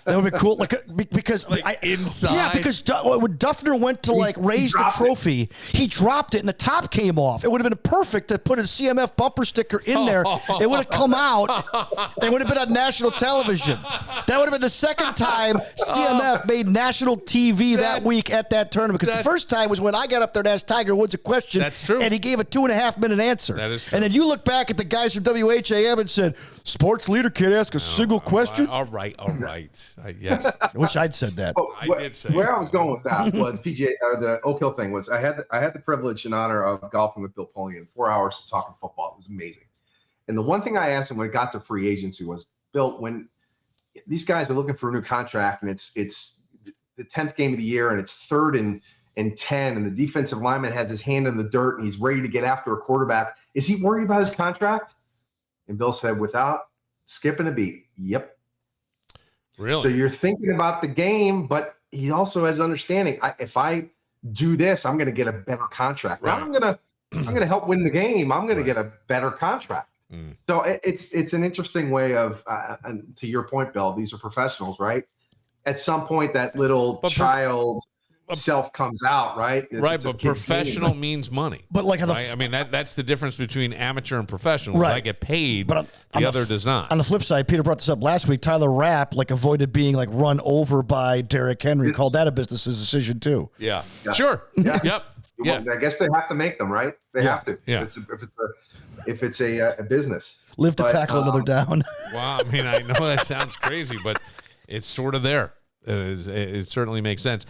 That would be cool, because inside. Yeah, because when Duffner went to raise the trophy, he dropped it and the top came off. It would have been perfect to put a CMF bumper sticker in there. It would have come out. It would have been on national television. That would have been the second time CMF made national TV that week at that tournament. Because the first time was when I got up there and asked Tiger Woods a question. That's true. And he gave a 2.5-minute answer. That is true. And then you look back at the guys from WHAM and said, "Sports leader can't ask a single question." All right. Yes. I wish I'd said that. I did say where I was going with that was PGA or the Oak Hill thing was I had the privilege and honor of golfing with Bill Polian 4 hours talking football. It was amazing. And the one thing I asked him when it got to free agency was, Bill, when these guys are looking for a new contract and it's the 10th game of the year and it's 3rd and 10 and the defensive lineman has his hand in the dirt and he's ready to get after a quarterback, is he worried about his contract? And Bill said, without skipping a beat, yep. Really? So you're thinking about the game, but he also has understanding. If I do this, I'm going to get a better contract. Right. I'm going to help win the game. I'm going to get a better contract. So it's an interesting way of, and to your point, Bill, these are professionals, right? At some point, that little child self comes out, right? Right, but professional means money. But right? I mean, that's the difference between amateur and professional. Right. I get paid, but the other does not. On the flip side, Peter brought this up last week. Tyler Rapp avoided being run over by Derrick Henry. Called that a business decision too. Yeah. Sure. Yeah. Yep. Yeah. I guess they have to make them, right? They have to. Yeah. If it's a business. Live to tackle another down. Wow. I mean, I know that sounds crazy, but it's sort of there. It certainly makes sense.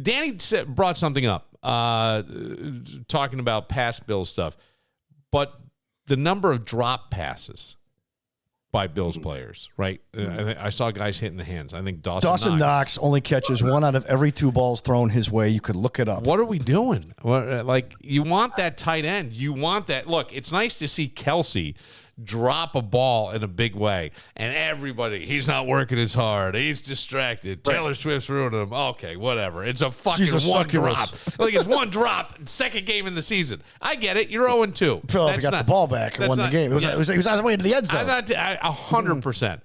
Danny brought something up, talking about past Bills stuff, but the number of drop passes by Bills players, right? I saw guys hitting the hands. I think Dawson Knox only catches 1 out of every 2 balls thrown his way. You could look it up. What are we doing? You want that tight end. You want that. Look, it's nice to see Kelsey drop a ball in a big way, and everybody, he's not working as hard. He's distracted. Right. Taylor Swift's ruining him. Okay, whatever. It's a fucking one drop. It's one drop. Second game in the season. I get it. You're 0-2. Phil, if he got the ball back and won the game. He was on his way into the end zone. 100%.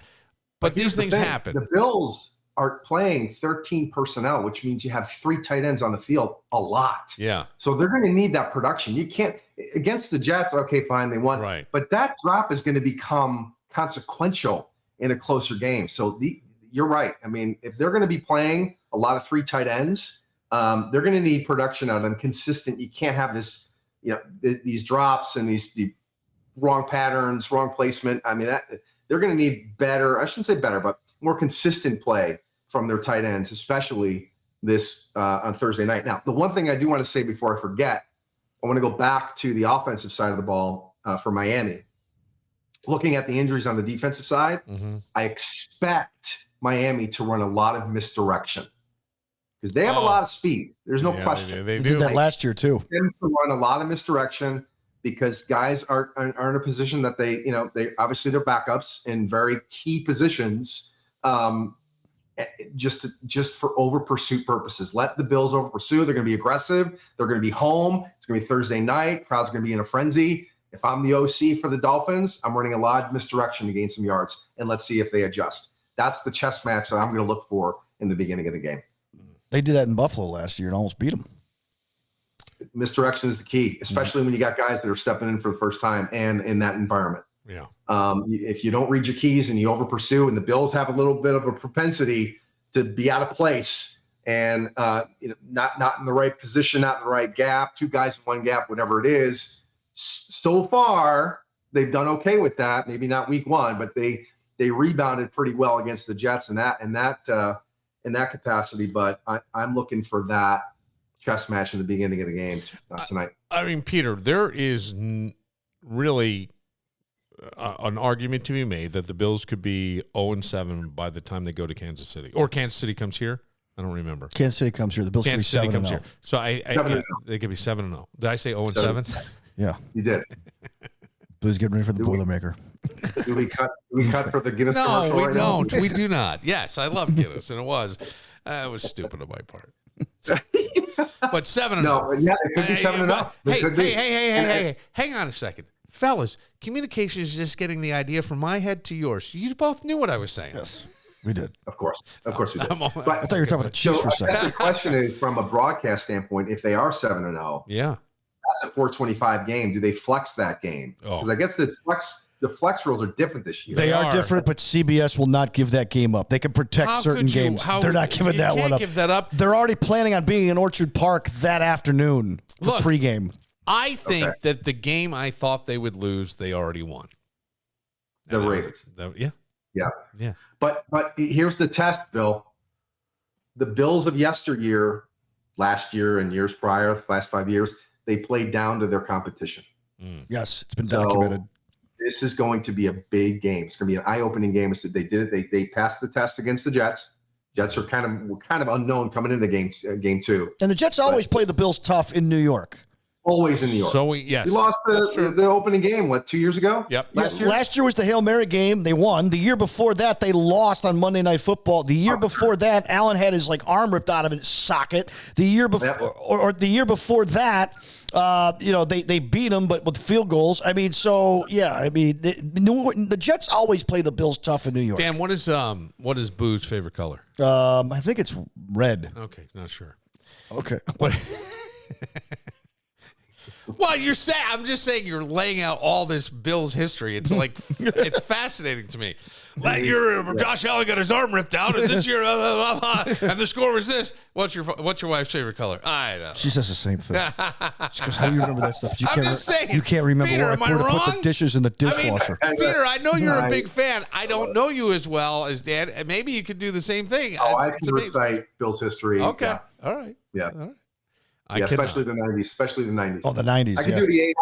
But these things happen. The Bills are playing 13 personnel, which means you have 3 tight ends on the field a lot. Yeah. So they're going to need that production. You can't against the Jets. Okay, fine, they won. Right. But that drop is going to become consequential in a closer game. So you're right. I mean, if they're going to be playing a lot of 3 tight ends, they're going to need production out of them consistent. You can't have this, these drops and the wrong patterns, wrong placement. I mean, they're going to need better. I shouldn't say better, but more consistent play from their tight ends, especially this on Thursday night. Now, the one thing I do want to say before I forget, I want to go back to the offensive side of the ball for Miami. Looking at the injuries on the defensive side, I expect Miami to run a lot of misdirection because they have a lot of speed. There's no question. They did that last year too. Them to run a lot of misdirection because guys are in a position that they obviously they're backups in very key positions. Just for over pursuit purposes. Let the Bills over pursue. They're going to be aggressive. They're going to be home. It's going to be Thursday night. Crowd's going to be in a frenzy. If I'm the OC for the Dolphins, I'm running a lot of misdirection to gain some yards, and let's see if they adjust. That's the chess match that I'm going to look for in the beginning of the game. They did that in Buffalo last year and almost beat them. Misdirection is the key, especially when you got guys that are stepping in for the first time and in that environment. Yeah. If you don't read your keys and you over pursue, and the Bills have a little bit of a propensity to be out of place and not in the right position, not in the right gap, two guys in one gap, whatever it is. So far, they've done okay with that. Maybe not week one, but they rebounded pretty well against the Jets in that capacity. But I'm looking for that chess match in the beginning of the game tonight. I mean, Peter, there is really an argument to be made that the Bills could be 0-7 by the time they go to Kansas City, or Kansas City comes here. I don't remember. Kansas City comes here. The Bills could be 7-0. So they could be 7-0. Did I say 0-7? Yeah, you did. Blues getting ready for the Boilermaker. Do we cut for the Guinness? No, we don't. We do not. Yes, I love Guinness, and it was stupid on my part. But 7-0. No, yeah, it could be 7-0. Hey, hang on a second. Fellas, communication is just getting the idea from my head to yours. You both knew what I was saying. Yes, we did. Of course we did. But I thought you were talking about the Chiefs for a second. The question is, from a broadcast standpoint, if they are 7-0, yeah, that's a 425 game. Do they flex that game? Because I guess the flex rules are different this year. They are different, but CBS will not give that game up. They can protect certain games. They're not giving that one up. Give that up. They're already planning on being in Orchard Park that afternoon for pregame. I think that the game I thought they would lose, they already won. The Ravens. Yeah. But here's the test, Bill. The Bills of yesteryear, last year and years prior, the last 5 years, they played down to their competition. Yes, it's been documented. This is going to be a big game. It's going to be an eye-opening game. They did it. They passed the test against the Jets. Jets were kind of unknown coming into game two. And the Jets always play the Bills tough in New York. Always in New York. So we lost the opening game, 2 years ago? Yep. Last year was the Hail Mary game. They won. The year before that, they lost on Monday Night Football. The year before that, Allen had his arm ripped out of his socket. The year before, or the year before that, they beat them, but with field goals. I mean, the Jets always play the Bills tough in New York. Dan, what is Boo's favorite color? I think it's red. Okay, not sure. Okay. Well, you're saying, I'm just saying you're laying out all this Bills history. It's it's fascinating to me. That year, Josh Allen got his arm ripped out, and this year, and the score was this. What's your wife's favorite color? I know. She says the same thing. She goes, "How do you remember that stuff?" I'm just saying. You can't remember Peter, where I put the dishes in the dishwasher. Peter, I know you're a big fan. I don't know you as well as Dan. And maybe you could do the same thing. I can recite Bill's history. Okay. Yeah. All right. Yeah. All right. Especially the 90s. Oh, the 90s. I can do the 80s.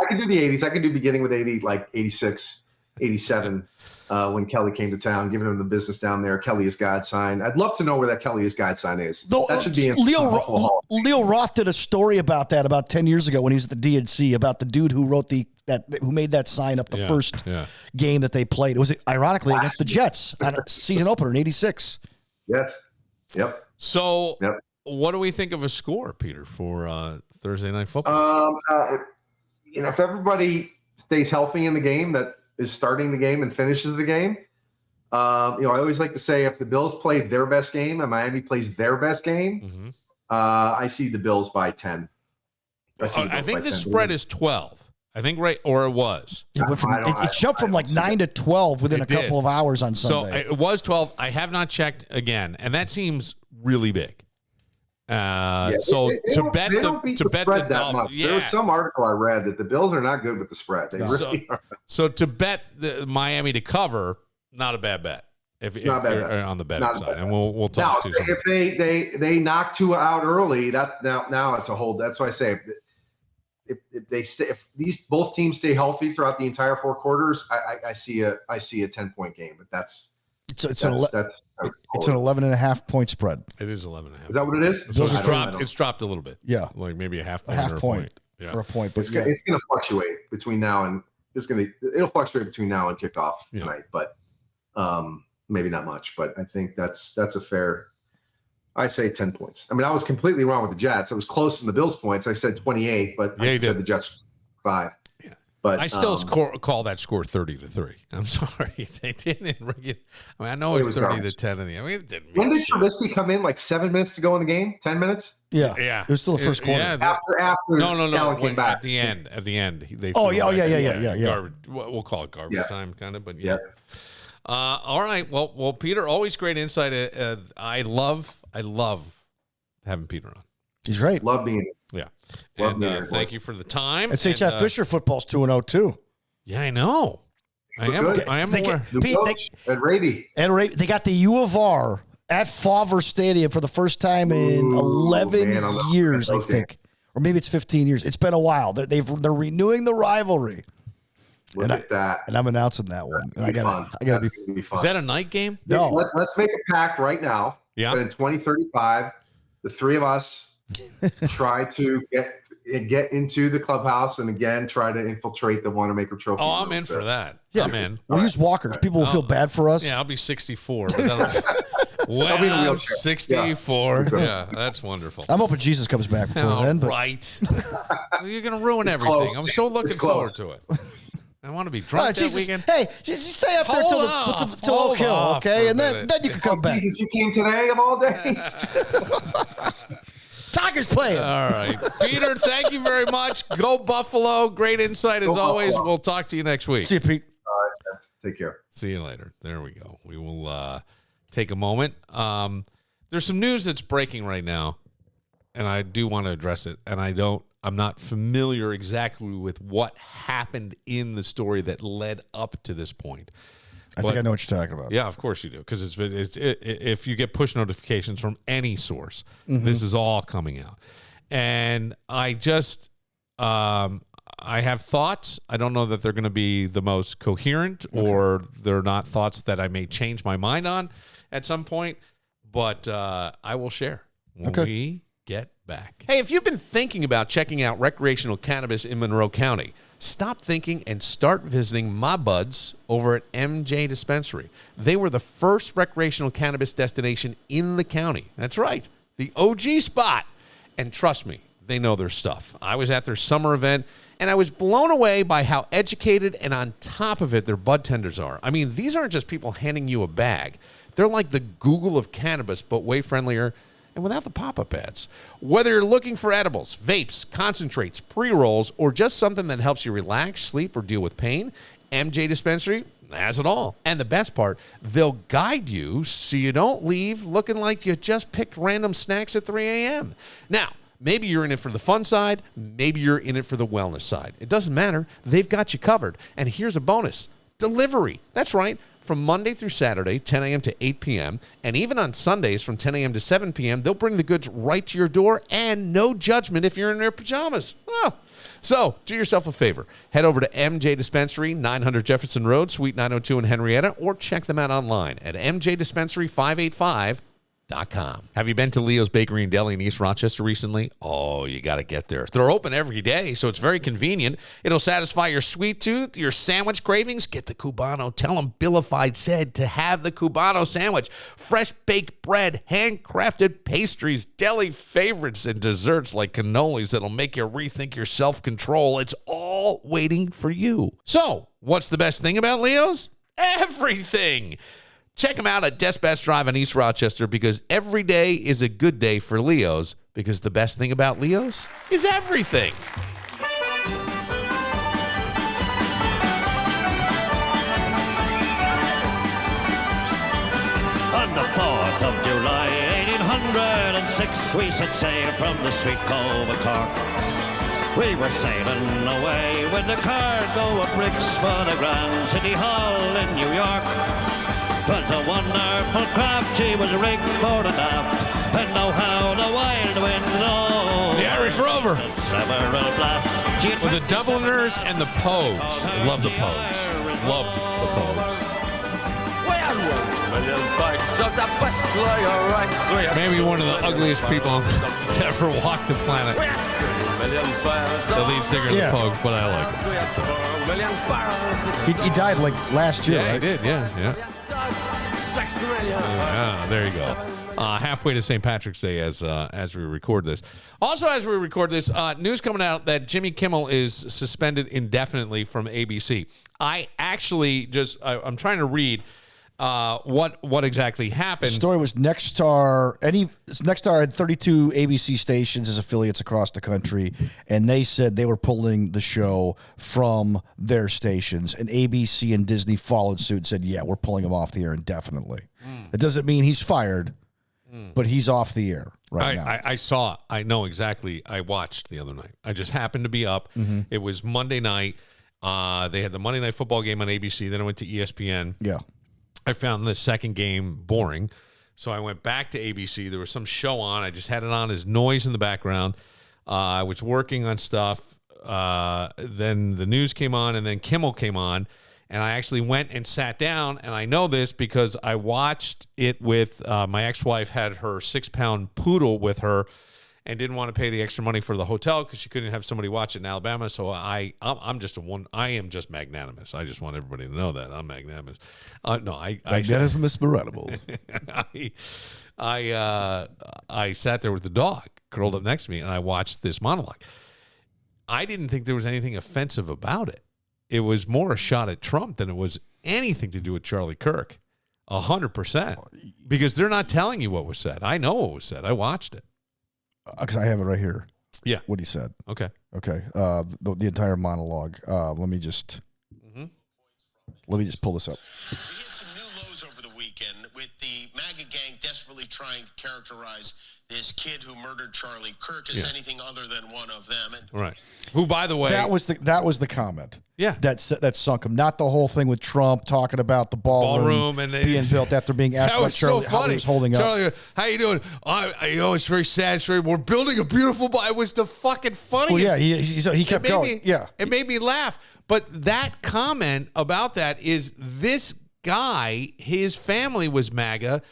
I can do beginning with 80, like 86, 87, when Kelly came to town, giving him the business down there. Kelly is God sign. I'd love to know where that Kelly is God sign is. That should be in Leo Roth did a story about that about 10 years ago when he was at the DNC, about the dude who wrote who made that sign up the first game that they played. It was ironically against the Jets on a season opener in 86. Yes. Yep. So. Yep. What do we think of a score, Peter, for Thursday Night Football? If everybody stays healthy in the game that is starting the game and finishes the game, I always like to say if the Bills play their best game and Miami plays their best game, I see the Bills by 10. I think the spread is 12. I think or it was. It jumped from 9 to 12 within a couple of hours on Sunday. So it was 12. I have not checked again, and that seems really big. To bet the spread that much. There was some article I read that the Bills are not good with the spread. They really are. So to bet the Miami to cover, not a bad bet. If you're on the betting side, and we'll talk. Now, if they knock two out early, that now it's a hold. That's why I say if these both teams stay healthy throughout the entire 4 quarters, I see a 10-point game. But that's. It's an 11.5 point spread. It is 11.5. Is that what it is? So it's dropped a little bit. Yeah, like maybe a half point. Yeah. Or a point. But it's going to fluctuate between now and it'll fluctuate between now and kickoff tonight. But maybe not much. But I think that's a fair. I say 10 points. I mean, I was completely wrong with the Jets. It was close in the Bills' points. I said 28, but I said the Jets 5. But I still call that score 30-3. I'm sorry. They didn't ring it. I mean, I know it was 30-10 in the end. I mean, it didn't when did Trubisky come in? Like 7 minutes to go in the game? 10 minutes? Yeah. Yeah. It was still the first quarter. Yeah, After Allen came back. At the end. They Yeah. Garbage, we'll call it garbage time, kind of, but yeah. Yeah. All right. Well, Peter, always great insight. I love having Peter on. He's great. Love being Yeah. Love And being here, thank boys. you for the time. And CHF Fisher football's 2-0 too. Yeah, I know. I am aware. New coach and Ravy. They got the U of R at Favre Stadium for the first time in 11 years, I think. Or maybe it's 15 years. It's been a while. They're renewing the rivalry. Look at that. And I'm announcing that one. I got to be fun. Is that a night game? No. Let's make a pact right now. Yeah. But in 2035, the three of us try to get into the clubhouse and again try to infiltrate the Wanamaker Trophy. Oh, I'm in for that. Yeah. I'm in. We'll use walkers. People will feel bad for us. Yeah, I'll be 64. But I'm 64. Yeah, that's wonderful. I'm hoping Jesus comes back before then. But Right. You're going to ruin everything. Close. I'm so looking It's close. forward to it. I want to be drunk that Jesus, weekend. hey, just stay up there till all kill, okay? And then you can come back. Jesus, you came today of all days. Tigers playing. All right. Peter, thank you very much. Go Buffalo. Great insight as always. Buffalo. We'll talk to you next week. See you, Pete. All right, guys. Take care. See you later. There we go. We will take a moment. There's some news that's breaking right now, and I do want to address it. And I'm not familiar exactly with what happened in the story that led up to this point. I think I know what you're talking about. Yeah, of course you do, because if you get push notifications from any source, this is all coming out. And I just I have thoughts. I don't know that they're going to be the most coherent, or they're not thoughts that I may change my mind on at some point, but I will share when we get back. Hey, if you've been thinking about checking out recreational cannabis in Monroe County, stop thinking and start visiting my buds over at MJ Dispensary. They were the first recreational cannabis destination in the county. That's right, the OG spot. And trust me, they know their stuff. I was at their summer event, and I was blown away by how educated and on top of it their bud tenders are. I mean, these aren't just people handing you a bag. They're like the Google of cannabis, but way friendlier and without the pop-up ads. Whether you're looking for edibles, vapes, concentrates, pre-rolls, or just something that helps you relax, sleep, or deal with pain, MJ Dispensary has it all. And the best part, they'll guide you so you don't leave looking like you just picked random snacks at 3 a.m. Now, maybe you're in it for the fun side, maybe you're in it for the wellness side. It doesn't matter. They've got you covered. And here's a bonus. Delivery. That's right. From Monday through Saturday, 10 a.m. to 8 p.m., and even on Sundays from 10 a.m. to 7 p.m., they'll bring the goods right to your door, and no judgment if you're in their pajamas. Oh. So, do yourself a favor. Head over to MJ Dispensary, 900 Jefferson Road, Suite 902 in Henrietta, or check them out online at mjdispensary585.com. Have you been to Leo's Bakery and Deli in East Rochester recently? Oh, you got to get there. They're open every day, so it's very convenient. It'll satisfy your sweet tooth, your sandwich cravings. Get the Cubano. Tell them Billified said to have the Cubano sandwich. Fresh baked bread, handcrafted pastries, deli favorites, and desserts like cannolis that'll make you rethink your self-control. It's all waiting for you. So, what's the best thing about Leo's? Everything. Check them out at Des Best Drive in East Rochester, because every day is a good day for Leo's, because the best thing about Leo's is everything. On the 4th of July, 1806, we set sail from the sweet cove of Cork. We were sailing away with the cargo of bricks for the Grand City Hall in New York. 'Twas a wonderful craft, she was rigged for the aft, and know how the wild wind blows. The Irish Rover. Several blasts. With the Dubliners and the Pogues. Love the Pogues. Loved the Pogues. Maybe one of the ugliest people to ever walk the planet. The lead singer of the Pogues, but I like him. He died like last year, Yeah, right? he did. Yeah. Yeah, there you go. halfway to St. Patrick's Day as we record this. Also, as we record this, news coming out that Jimmy Kimmel is suspended indefinitely from ABC. I actually I'm trying to read what exactly happened. The story was Nexstar. Nexstar had 32 ABC stations as affiliates across the country, and they said they were pulling the show from their stations. And ABC and Disney followed suit and said, "Yeah, we're pulling him off the air indefinitely." It doesn't mean he's fired, but he's off the air right now. I saw it. I know exactly. I watched the other night. I just happened to be up. It was Monday night. They had the Monday Night Football game on ABC. Then I went to ESPN. Yeah. I found the second game boring, so I went back to ABC. There was some show on. I just had it on as noise in the background. I was working on stuff. Then the news came on, and then Kimmel came on, and I actually went and sat down, and I know this because I watched it with my ex-wife had her 6-pound poodle with her and didn't want to pay the extra money for the hotel because she couldn't have somebody watch it in Alabama. So I am just magnanimous. I just want everybody to know that I'm magnanimous. Magnanimous Moranimal. I sat there with the dog curled up next to me, and I watched this monologue. I didn't think there was anything offensive about it. It was more a shot at Trump than it was anything to do with Charlie Kirk. 100%. Because they're not telling you what was said. I know what was said. I watched it. Because I have it right here. Yeah. What he said. Okay. The entire monologue. Let me just pull this up. We hit some new lows over the weekend with the MAGA gang desperately trying to characterize this kid who murdered Charlie Kirk as anything other than one of them. And right. Who, by the way, that was the comment. Yeah. That sunk him. Not the whole thing with Trump talking about the ballroom and being built after being asked about Charlie, how he was holding Charlie, up. how you doing? It's very sad. We're building a beautiful ball. It was the fucking funniest. Well, yeah, he kept going. It made me laugh. But that comment about that is this guy, his family was MAGA.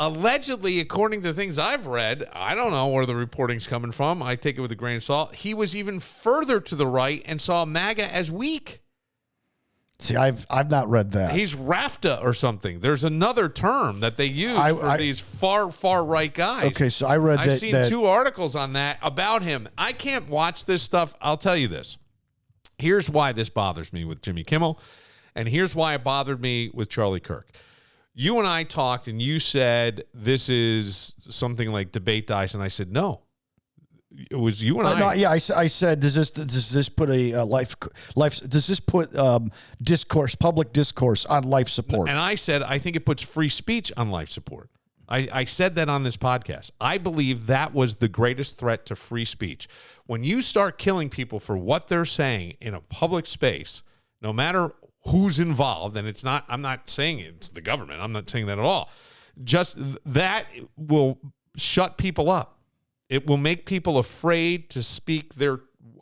Allegedly, according to things I've read, I don't know where the reporting's coming from. I take it with a grain of salt. He was even further to the right and saw MAGA as weak. See, I've not read that. He's RAFTA or something. There's another term that they use for these far right guys. Okay, so I read I've seen 2 articles on that about him. I can't watch this stuff. I'll tell you this. Here's why this bothers me with Jimmy Kimmel, and here's why it bothered me with Charlie Kirk. You and I talked, and you said this is something like debate dice, and I said no. It was you and I. No, yeah, I said, does this put a life? Does this put public discourse on life support? And I said I think it puts free speech on life support. I said that on this podcast. I believe that was the greatest threat to free speech. When you start killing people for what they're saying in a public space, no matter who's involved, and I'm not saying it's the government. I'm not saying that at all. Just that will shut people up. It will make people afraid to speak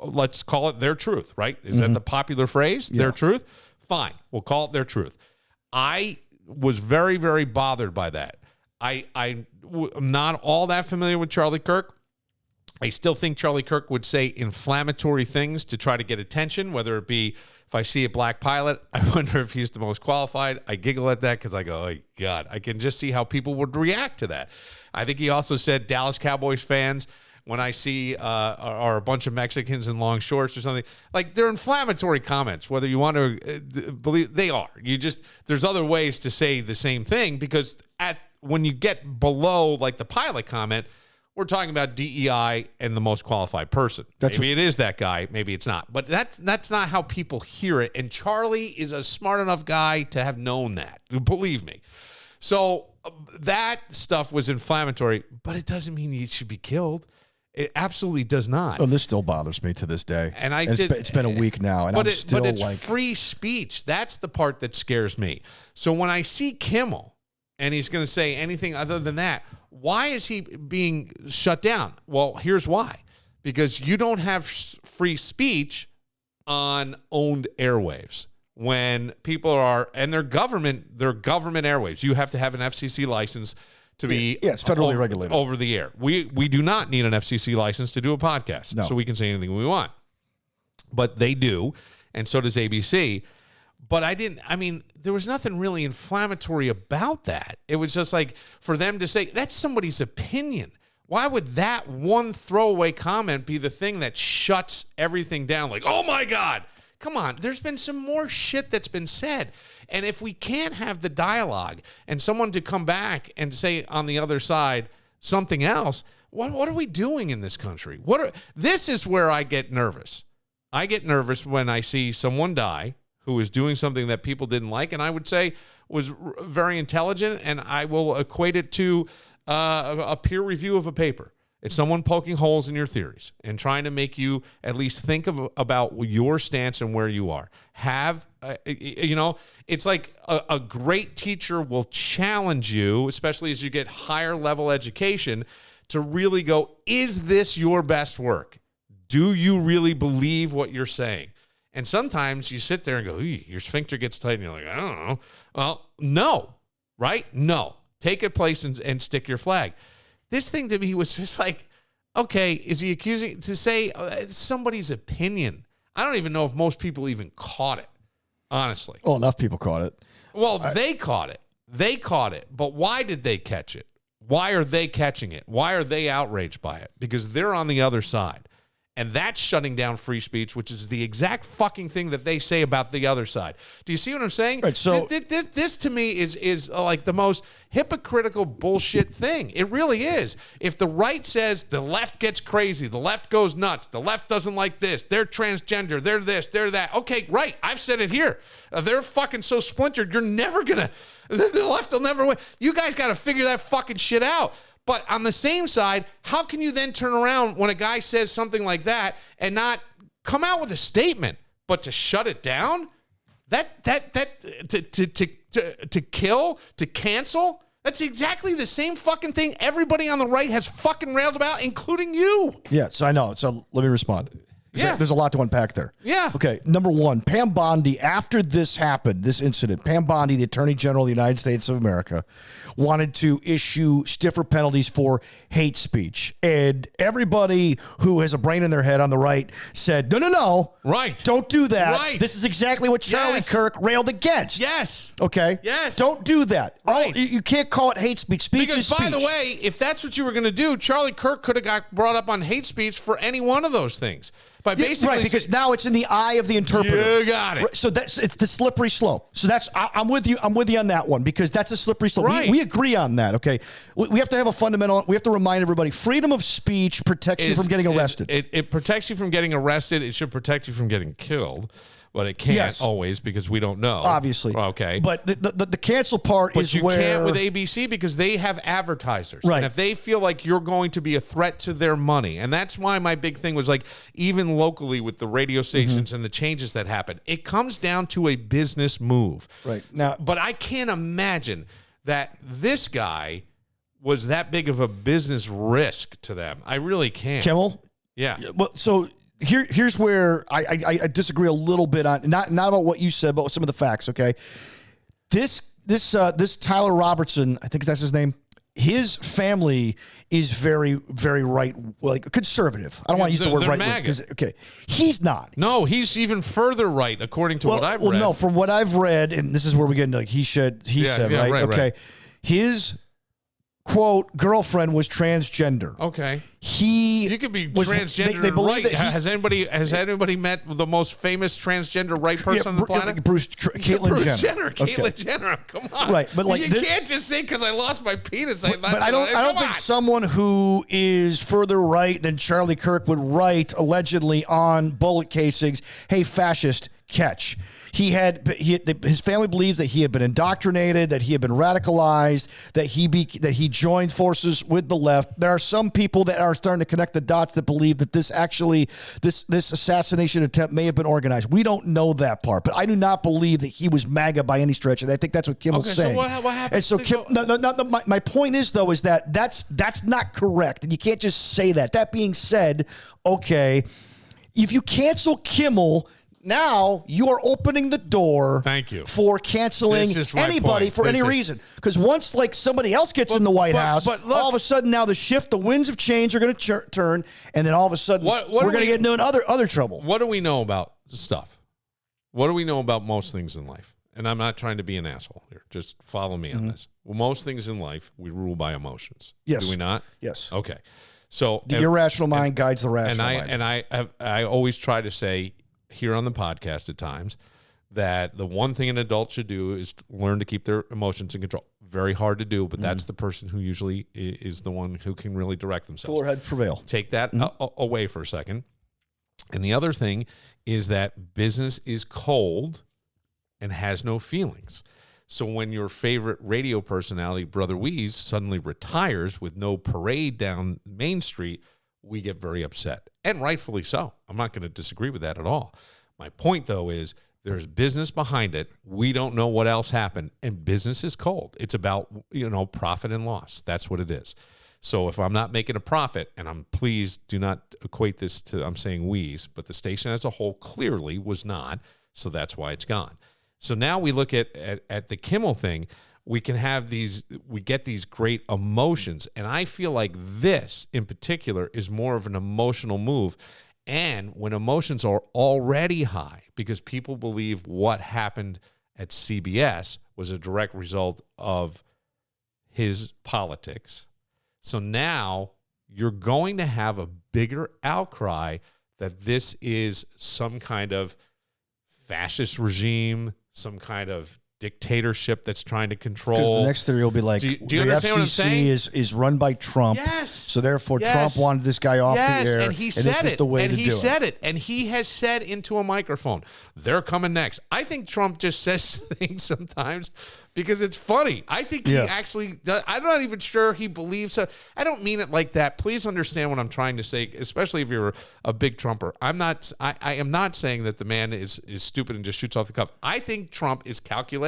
let's call it their truth, right? Is that the popular phrase? Yeah. Their truth? Fine. We'll call it their truth. I was very, very bothered by that. I'm not all that familiar with Charlie Kirk. I still think Charlie Kirk would say inflammatory things to try to get attention, whether it be if I see a black pilot, I wonder if he's the most qualified. I giggle at that because I go, oh, God, I can just see how people would react to that. I think he also said Dallas Cowboys fans, when I see are a bunch of Mexicans in long shorts or something, like they're inflammatory comments, whether you want to believe they are. There's other ways to say the same thing because when you get below like the pilot comment, we're talking about DEI and the most qualified person. Maybe it is that guy. Maybe it's not. But that's not how people hear it. And Charlie is a smart enough guy to have known that. Believe me. So that stuff was inflammatory, but it doesn't mean he should be killed. It absolutely does not. Oh, this still bothers me to this day. And it's been a week now, and I'm still but it's free speech. That's the part that scares me. So when I see Kimmel and he's going to say anything other than that, why is he being shut down? Well, here's why. Because you don't have free speech on owned airwaves. When people are, and they're government airwaves. You have to have an FCC license to be it's federally regulated over the air. We do not need an FCC license to do a podcast, so we can say anything we want. But they do, and so does ABC. But there was nothing really inflammatory about that. It was just like for them to say, that's somebody's opinion. Why would that one throwaway comment be the thing that shuts everything down? Like, oh my God, come on. There's been some more shit that's been said. And if we can't have the dialogue and someone to come back and say on the other side something else, what are we doing in this country? This is where I get nervous. I get nervous when I see someone die who is doing something that people didn't like, and I would say was very intelligent, and I will equate it to a peer review of a paper. It's someone poking holes in your theories and trying to make you at least think about your stance and where you are. It's like a great teacher will challenge you, especially as you get higher level education, to really go, is this your best work? Do you really believe what you're saying? And sometimes you sit there and go, your sphincter gets tight, and you're like, I don't know. Well, no, right? No. Take a place and stick your flag. This thing to me was just like, okay, is he accusing to say somebody's opinion? I don't even know if most people even caught it, honestly. Well, enough people caught it. Well, they caught it. They caught it. But why did they catch it? Why are they catching it? Why are they outraged by it? Because they're on the other side. And that's shutting down free speech, which is the exact fucking thing that they say about the other side. Do you see what I'm saying? Right, so this to me is like the most hypocritical bullshit thing. It really is. If the right says the left gets crazy, the left goes nuts, the left doesn't like this, they're transgender, they're this, they're that. Okay, right. I've said it here. They're fucking so splintered, you're never going to, the left will never win. You guys got to figure that fucking shit out. But on the same side, how can you then turn around when a guy says something like that and not come out with a statement, but to shut it down? To kill, to cancel? That's exactly the same fucking thing everybody on the right has fucking railed about, including you. Yes, I know. So let me respond. Yeah. There's a lot to unpack there. Yeah. Okay, number one, Pam Bondi, after this happened, this incident, Pam Bondi, the Attorney General of the United States of America, wanted to issue stiffer penalties for hate speech. And everybody who has a brain in their head on the right said, no. Right. Don't do that. Right. This is exactly what Charlie Kirk railed against. Yes. Okay? Yes. Don't do that. Right. You can't call it hate speech. Speech is speech. Because, by the way, if that's what you were going to do, Charlie Kirk could have got brought up on hate speech for any one of those things. By basically right, because now it's in the eye of the interpreter. You got it. Right, so it's the slippery slope. So I'm with you. I'm with you on that one because that's a slippery slope. Right. We agree on that. Okay, we have to have a fundamental. We have to remind everybody: freedom of speech protects you from getting arrested. It protects you from getting arrested. It should protect you from getting killed. But it can't always because we don't know. Obviously. Okay. But the cancel part is where... But you can't with ABC because they have advertisers. Right. And if they feel like you're going to be a threat to their money, and that's why my big thing was like, even locally with the radio stations and the changes that happen, it comes down to a business move. Right. Now, but I can't imagine that this guy was that big of a business risk to them. I really can't. Kimmel? Yeah. Well, so... Here's where I disagree a little bit on not about what you said, but some of the facts. Okay, this Tyler Robertson, I think that's his name. His family is very, very right, like conservative. I don't want to use the word right wing. Okay, he's not. No, he's even further right, according to what I've read. Well, no, from what I've read, and this is where we get into like he said, right? Okay, right. His quote girlfriend was transgender. Okay. You could be transgender they believe right. Has anybody met the most famous transgender right person on the planet? Caitlyn Jenner. Caitlyn Jenner. Come on. Right, but like you can't just say because I lost my penis. But I don't think someone who is further right than Charlie Kirk would write allegedly on bullet casings, "Hey, fascist, catch." His family believes that he had been indoctrinated, that he had been radicalized, that he joined forces with the left. There are some people that are starting to connect the dots that believe that this assassination attempt may have been organized. We don't know that part, but I do not believe that he was MAGA by any stretch, and I think that's what Kimmel's saying. So what happened? And so my point is though is that that's not correct, and you can't just say that. That being said, okay, if you cancel Kimmel, now you are opening the door. Thank you. For canceling anybody for any reason. Because once like somebody else gets in the White House, look, all of a sudden now the winds of change are going to turn, and then all of a sudden we're going to get into other trouble. What do we know about the stuff? What do we know about most things in life? And I'm not trying to be an asshole here. Just follow me on this. Well, most things in life, we rule by emotions. Yes. Do we not? Yes. Okay. So The irrational mind guides the rational mind. And I always try to say here on the podcast at times that the one thing an adult should do is learn to keep their emotions in control. Very hard to do, but that's the person who usually is the one who can really direct themselves. Cooler heads prevail. Take that away for a second. And the other thing is that business is cold and has no feelings. So when your favorite radio personality, Brother Weeze, suddenly retires with no parade down Main Street, we get very upset. And rightfully so. I'm not going to disagree with that at all. My point, though, is there's business behind it. We don't know what else happened. And business is cold. It's about, profit and loss. That's what it is. So if I'm not making a profit, and please do not equate this to, I'm saying Weeze, but the station as a whole clearly was not. So that's why it's gone. So now we look at the Kimmel thing. We get these great emotions. And I feel like this in particular is more of an emotional move. And when emotions are already high, because people believe what happened at CBS was a direct result of his politics. So now you're going to have a bigger outcry that this is some kind of fascist regime, some kind of dictatorship that's trying to control. Because the next theory will be like, do you the understand what I'm FCC saying? is run by Trump. Yes. So therefore, Yes. Trump wanted this guy off the air. And he this said was it. the way and to he do said it. it. And he has said into a microphone, they're coming next. I think Trump just says things sometimes because it's funny. I think he actually does. I'm not even sure he believes it. I don't mean it like that. Please understand what I'm trying to say, especially if you're a big Trumper. I am not saying that the man is stupid and just shoots off the cuff. I think Trump is calculated.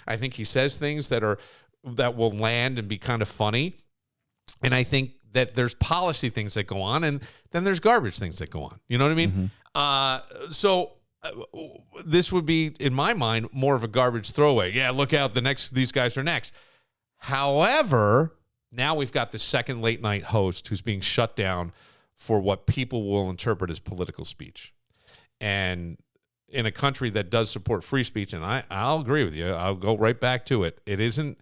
I think he says things that will land and be kind of funny. And I think that there's policy things that go on, and then there's garbage things that go on. You know what I mean? So this would be, in my mind, more of a garbage throwaway. Yeah, look out, these guys are next. However, now we've got the second late night host who's being shut down for what people will interpret as political speech. And in a country that does support free speech, and I'll agree with you, I'll go right back to it. It isn't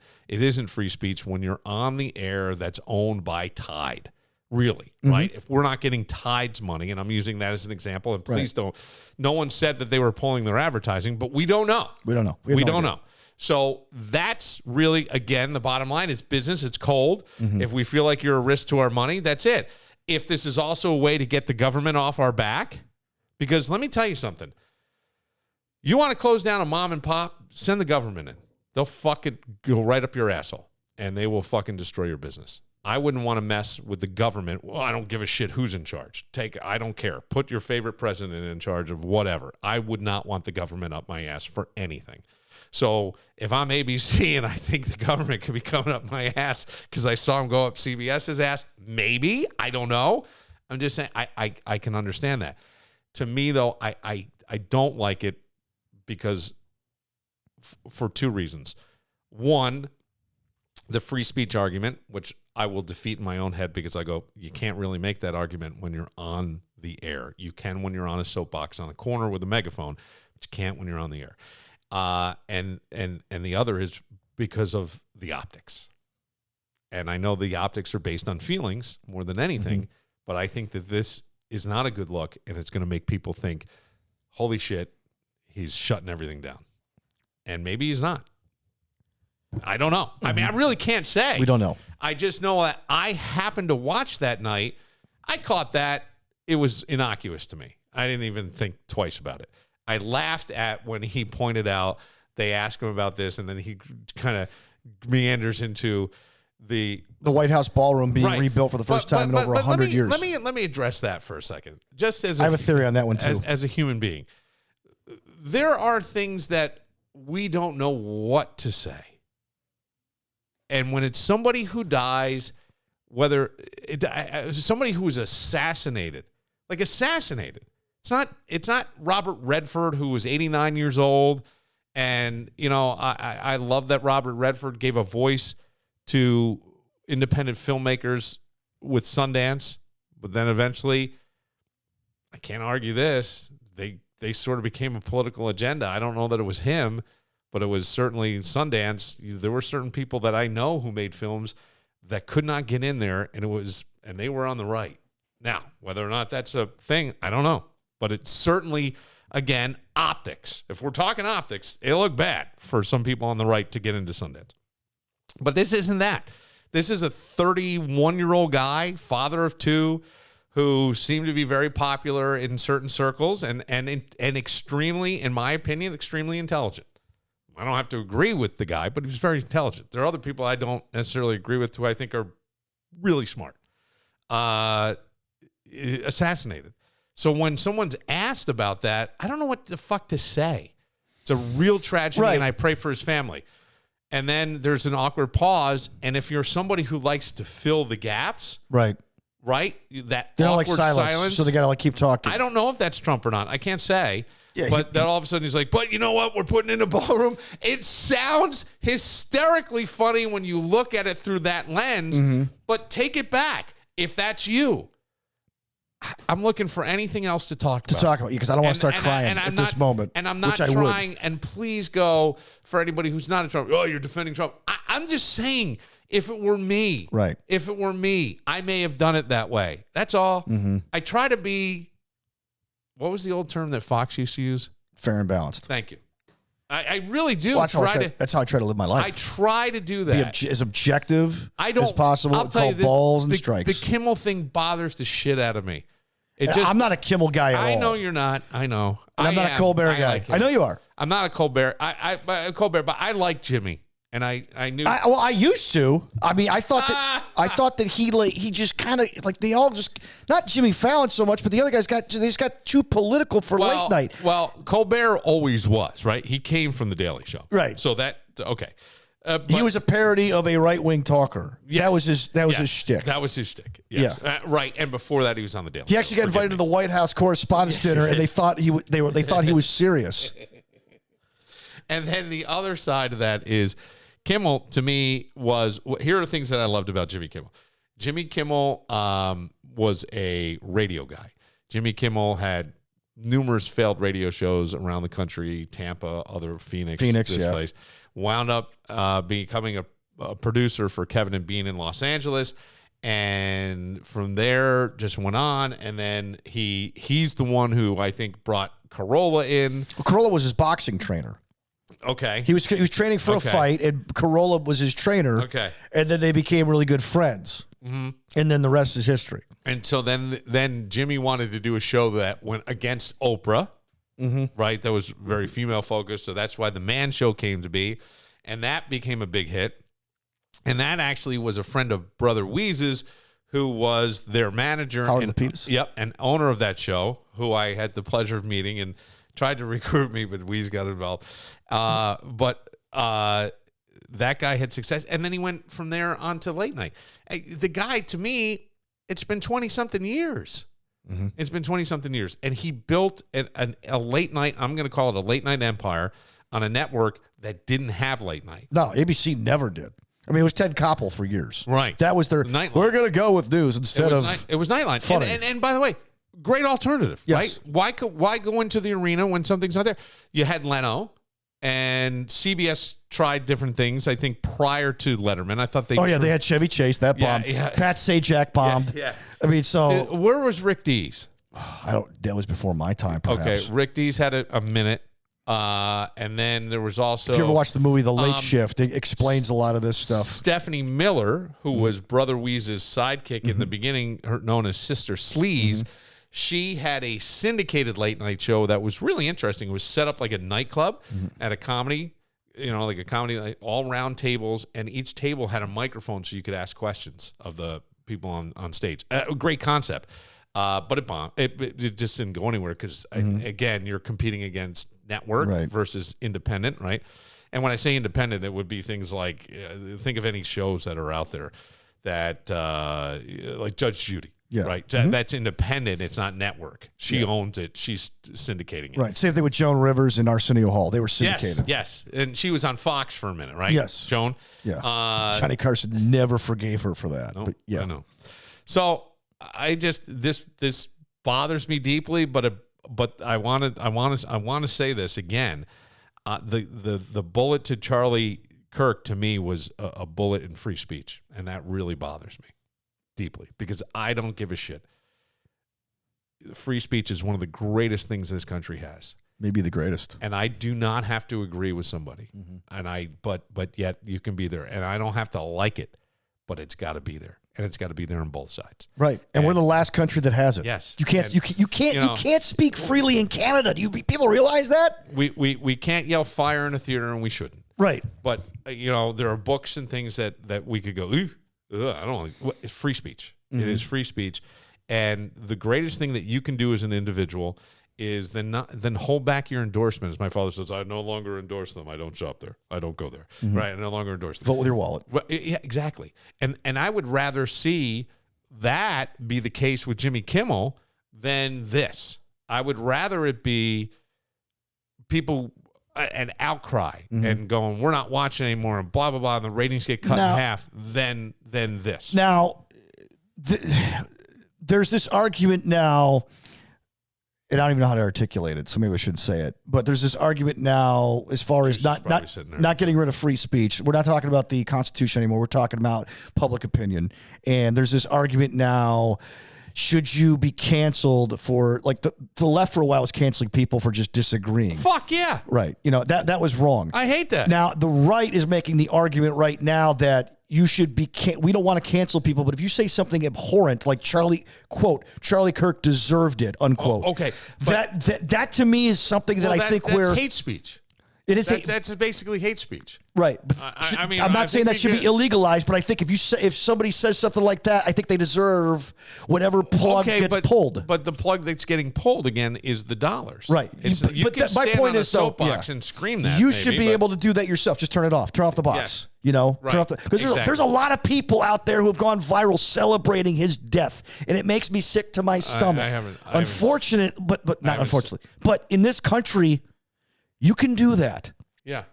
free speech when you're on the air that's owned by Tide, really, right? If we're not getting Tide's money, and I'm using that as an example, and please don't, no one said that they were pulling their advertising, but we don't know. We don't know. We don't know. So that's really, again, the bottom line. It's business. It's cold. If we feel like you're a risk to our money, that's it. If this is also a way to get the government off our back, because let me tell you something. You want to close down a mom and pop? Send the government in. They'll fucking go right up your asshole, and they will fucking destroy your business. I wouldn't want to mess with the government. Well, I don't give a shit who's in charge. I don't care. Put your favorite president in charge of whatever. I would not want the government up my ass for anything. So if I'm ABC and I think the government could be coming up my ass because I saw him go up CBS's ass, maybe. I don't know. I'm just saying I can understand that. To me, though, I don't like it because for two reasons. One, the free speech argument, which I will defeat in my own head because I go, you can't really make that argument when you're on the air. You can when you're on a soapbox on a corner with a megaphone, but you can't when you're on the air. And the other is because of the optics. And I know the optics are based on feelings more than anything, but I think that this is not a good look, and it's going to make people think, holy shit, he's shutting everything down. And maybe he's not. I don't know. I mean, I really can't say. We don't know. I just know that I happened to watch that night. I caught that. It was innocuous to me. I didn't even think twice about it. I laughed at when he pointed out, they asked him about this, and then he kind of meanders into the White House ballroom being rebuilt for the first time in over 100 years. Let me address that for a second. Just as I have a theory on that one too. As a human being, there are things that we don't know what to say. And when it's somebody who dies, whether somebody who is assassinated, it's not Robert Redford, who was 89 years old. And, I love that Robert Redford gave a voice to independent filmmakers with Sundance. But then eventually, I can't argue this, they they sort of became a political agenda. I don't know that it was him, but it was certainly Sundance. There were certain people that I know who made films that could not get in there, and they were on the right. Now, whether or not that's a thing, I don't know. But it's certainly, again, optics. If we're talking optics, it looked bad for some people on the right to get into Sundance. But this isn't that. This is a 31-year-old guy, father of two, who seemed to be very popular in certain circles and extremely, in my opinion, extremely intelligent. I don't have to agree with the guy, but he's very intelligent. There are other people I don't necessarily agree with who I think are really smart. Assassinated. So when someone's asked about that, I don't know what the fuck to say. It's a real tragedy, and I pray for his family. And then there's an awkward pause, and if you're somebody who likes to fill the gaps, right, that they don't awkward like silence, so they got to keep talking. I don't know if that's Trump or not. I can't say. Yeah, but then all of a sudden he's like, but you know what? We're putting in a ballroom. It sounds hysterically funny when you look at it through that lens, but take it back. If that's you, I'm looking for anything else to talk about. Because I don't want to start crying at this moment. And I'm not trying, and please go for anybody who's not a Trump. Oh, you're defending Trump. I'm just saying, if it were me, if it were me, I may have done it that way. That's all. I try to be, what was the old term that Fox used to use? Fair and balanced. Thank you. I really do. Well, that's how I try to live my life. I try to do that. Be as objective as possible. I'll tell you this, balls and strikes. The Kimmel thing bothers the shit out of me. I'm not a Kimmel guy at all. I know you're not. I know. And I'm not a Colbert guy. I know you are. I'm not a Colbert. Colbert, but I like Jimmy. And I knew. I used to. I mean, I thought that he just kind of like they all just not Jimmy Fallon so much, but the other guys got too political for late night. Well, Colbert always was, right. He came from the Daily Show, right. So that okay. He was a parody of a right-wing talker. Yes. That was his shtick. That was his shtick. Yes. Yeah. Right. And before that, he was on the Daily Show. He actually got invited to the White House Correspondents' Dinner, and they thought he was serious. And then the other side of that is Kimmel. To me, here are the things that I loved about Jimmy Kimmel. Jimmy Kimmel was a radio guy. Jimmy Kimmel had numerous failed radio shows around the country, Tampa, Phoenix, this place. Wound up becoming a producer for Kevin and Bean in Los Angeles, and from there just went on. And then he's the one who I think brought Carolla in. Well, Carolla was his boxing trainer. Okay, he was training for a fight, and Carolla was his trainer. Okay, and then they became really good friends. And then the rest is history. And so then Jimmy wanted to do a show that went against Oprah. Right, that was very female focused, so that's why the Man Show came to be, and that became a big hit. And that actually was a friend of Brother Weeze's, who was their manager, Howard Lapidus. Yep, and owner of that show, who I had the pleasure of meeting and tried to recruit me, but Weeze got involved. But that guy had success, and then he went from there on to late night. The guy, to me, it's been 20-something years. It's been 20-something years, and he built a late night, I'm going to call it a late night empire, on a network that didn't have late night. No, ABC never did. I mean, it was Ted Koppel for years. Right. That was their, we're going to go with news instead of It was Nightline. Funny. And by the way, great alternative, yes. Right? Why go into the arena when something's not there? You had Leno, and CBS tried different things, I think, prior to Letterman. I thought they they had Chevy Chase. That bombed. Yeah. Pat Sajak bombed. Yeah. I mean, so. Where was Rick Dees? That was before my time, perhaps. Okay, Rick Dees had a minute. And then there was also... If you ever watched the movie The Late Shift, it explains a lot of this stuff. Stephanie Miller, who was Brother Weeze's sidekick in the beginning, known as Sister Sleaze, she had a syndicated late night show that was really interesting. It was set up like a nightclub at a comedy, like a comedy, like all round tables, and each table had a microphone so you could ask questions of the people on stage. Great concept. But it bombed. It just didn't go anywhere because, again, you're competing against network versus independent, right? And when I say independent, it would be things like, think of any shows that are out there that, like Judge Judy, right? That's independent. It's not network. She owns it. She's syndicating it. Right. Same thing with Joan Rivers and Arsenio Hall. They were syndicated. Yes. And she was on Fox for a minute, right? Yes. Joan? Yeah. Johnny Carson never forgave her for that. But yeah. I know. So... this bothers me deeply, but But I want to say this again. The bullet to Charlie Kirk to me was a bullet in free speech, and that really bothers me deeply because I don't give a shit. Free speech is one of the greatest things this country has. Maybe the greatest. And I do not have to agree with somebody. But yet you can be there. And I don't have to like it, but it's got to be there. And it's got to be there on both sides. Right. And we're the last country that has it. Yes. You can't speak freely in Canada. Do people realize that? We can't yell fire in a theater, and we shouldn't. Right. But there are books and things that we could go, I don't like. It's free speech. It is free speech. And the greatest thing that you can do as an individual is then hold back your endorsements. My father says, I no longer endorse them. I don't shop there. I don't go there. Right? I no longer endorse them. Vote with your wallet. Well, yeah, exactly. And I would rather see that be the case with Jimmy Kimmel than this. I would rather it be people an outcry and going, we're not watching anymore, and blah, blah, blah, and the ratings get cut in half than this. Now, there's this argument now, and I don't even know how to articulate it, so maybe I shouldn't say it, but there's this argument now as far as not getting rid of free speech. We're not talking about the Constitution anymore. We're talking about public opinion. And there's this argument now, should you be canceled for, like, the left for a while was canceling people for just disagreeing. Fuck yeah. Right. That was wrong. I hate that. Now, the right is making the argument right now that you should be, we don't want to cancel people, but if you say something abhorrent, like Charlie Kirk deserved it, unquote. Okay. That to me is something that I think that's hate speech. It is. That's basically hate speech. Right. But I'm not saying that should be illegalized, but I think if somebody says something like that, I think they deserve whatever plug gets pulled. But the plug that's getting pulled again is the dollars. Right. My point is, soapbox and scream that. You should be able to do that yourself. Just turn it off. Turn off the box. Yes. Turn off because there's a lot of people out there who have gone viral celebrating his death, and it makes me sick to my stomach. I haven't. But not unfortunately. But in this country, you can do that. Yeah.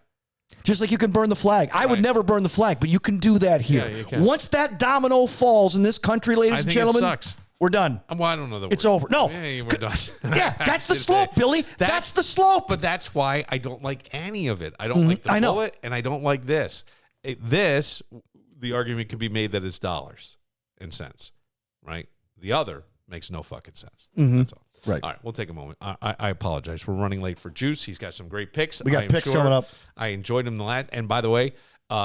Just like you can burn the flag. I would never burn the flag, but you can do that here. Yeah, you can. Once that domino falls in this country, ladies and gentlemen, it sucks. We're done. Well, I don't know that it's over. No. Yeah, we're done. Yeah, that's the slope, Billy. That's the slope. But that's why I don't like any of it. I don't like the bullet, and I don't like this. The argument could be made that it's dollars and cents, right? The other makes no fucking sense. That's all. Right. All right, we'll take a moment. I apologize. We're running late for Juice. He's got some great picks. We got picks coming up. I enjoyed him the last. And by the way,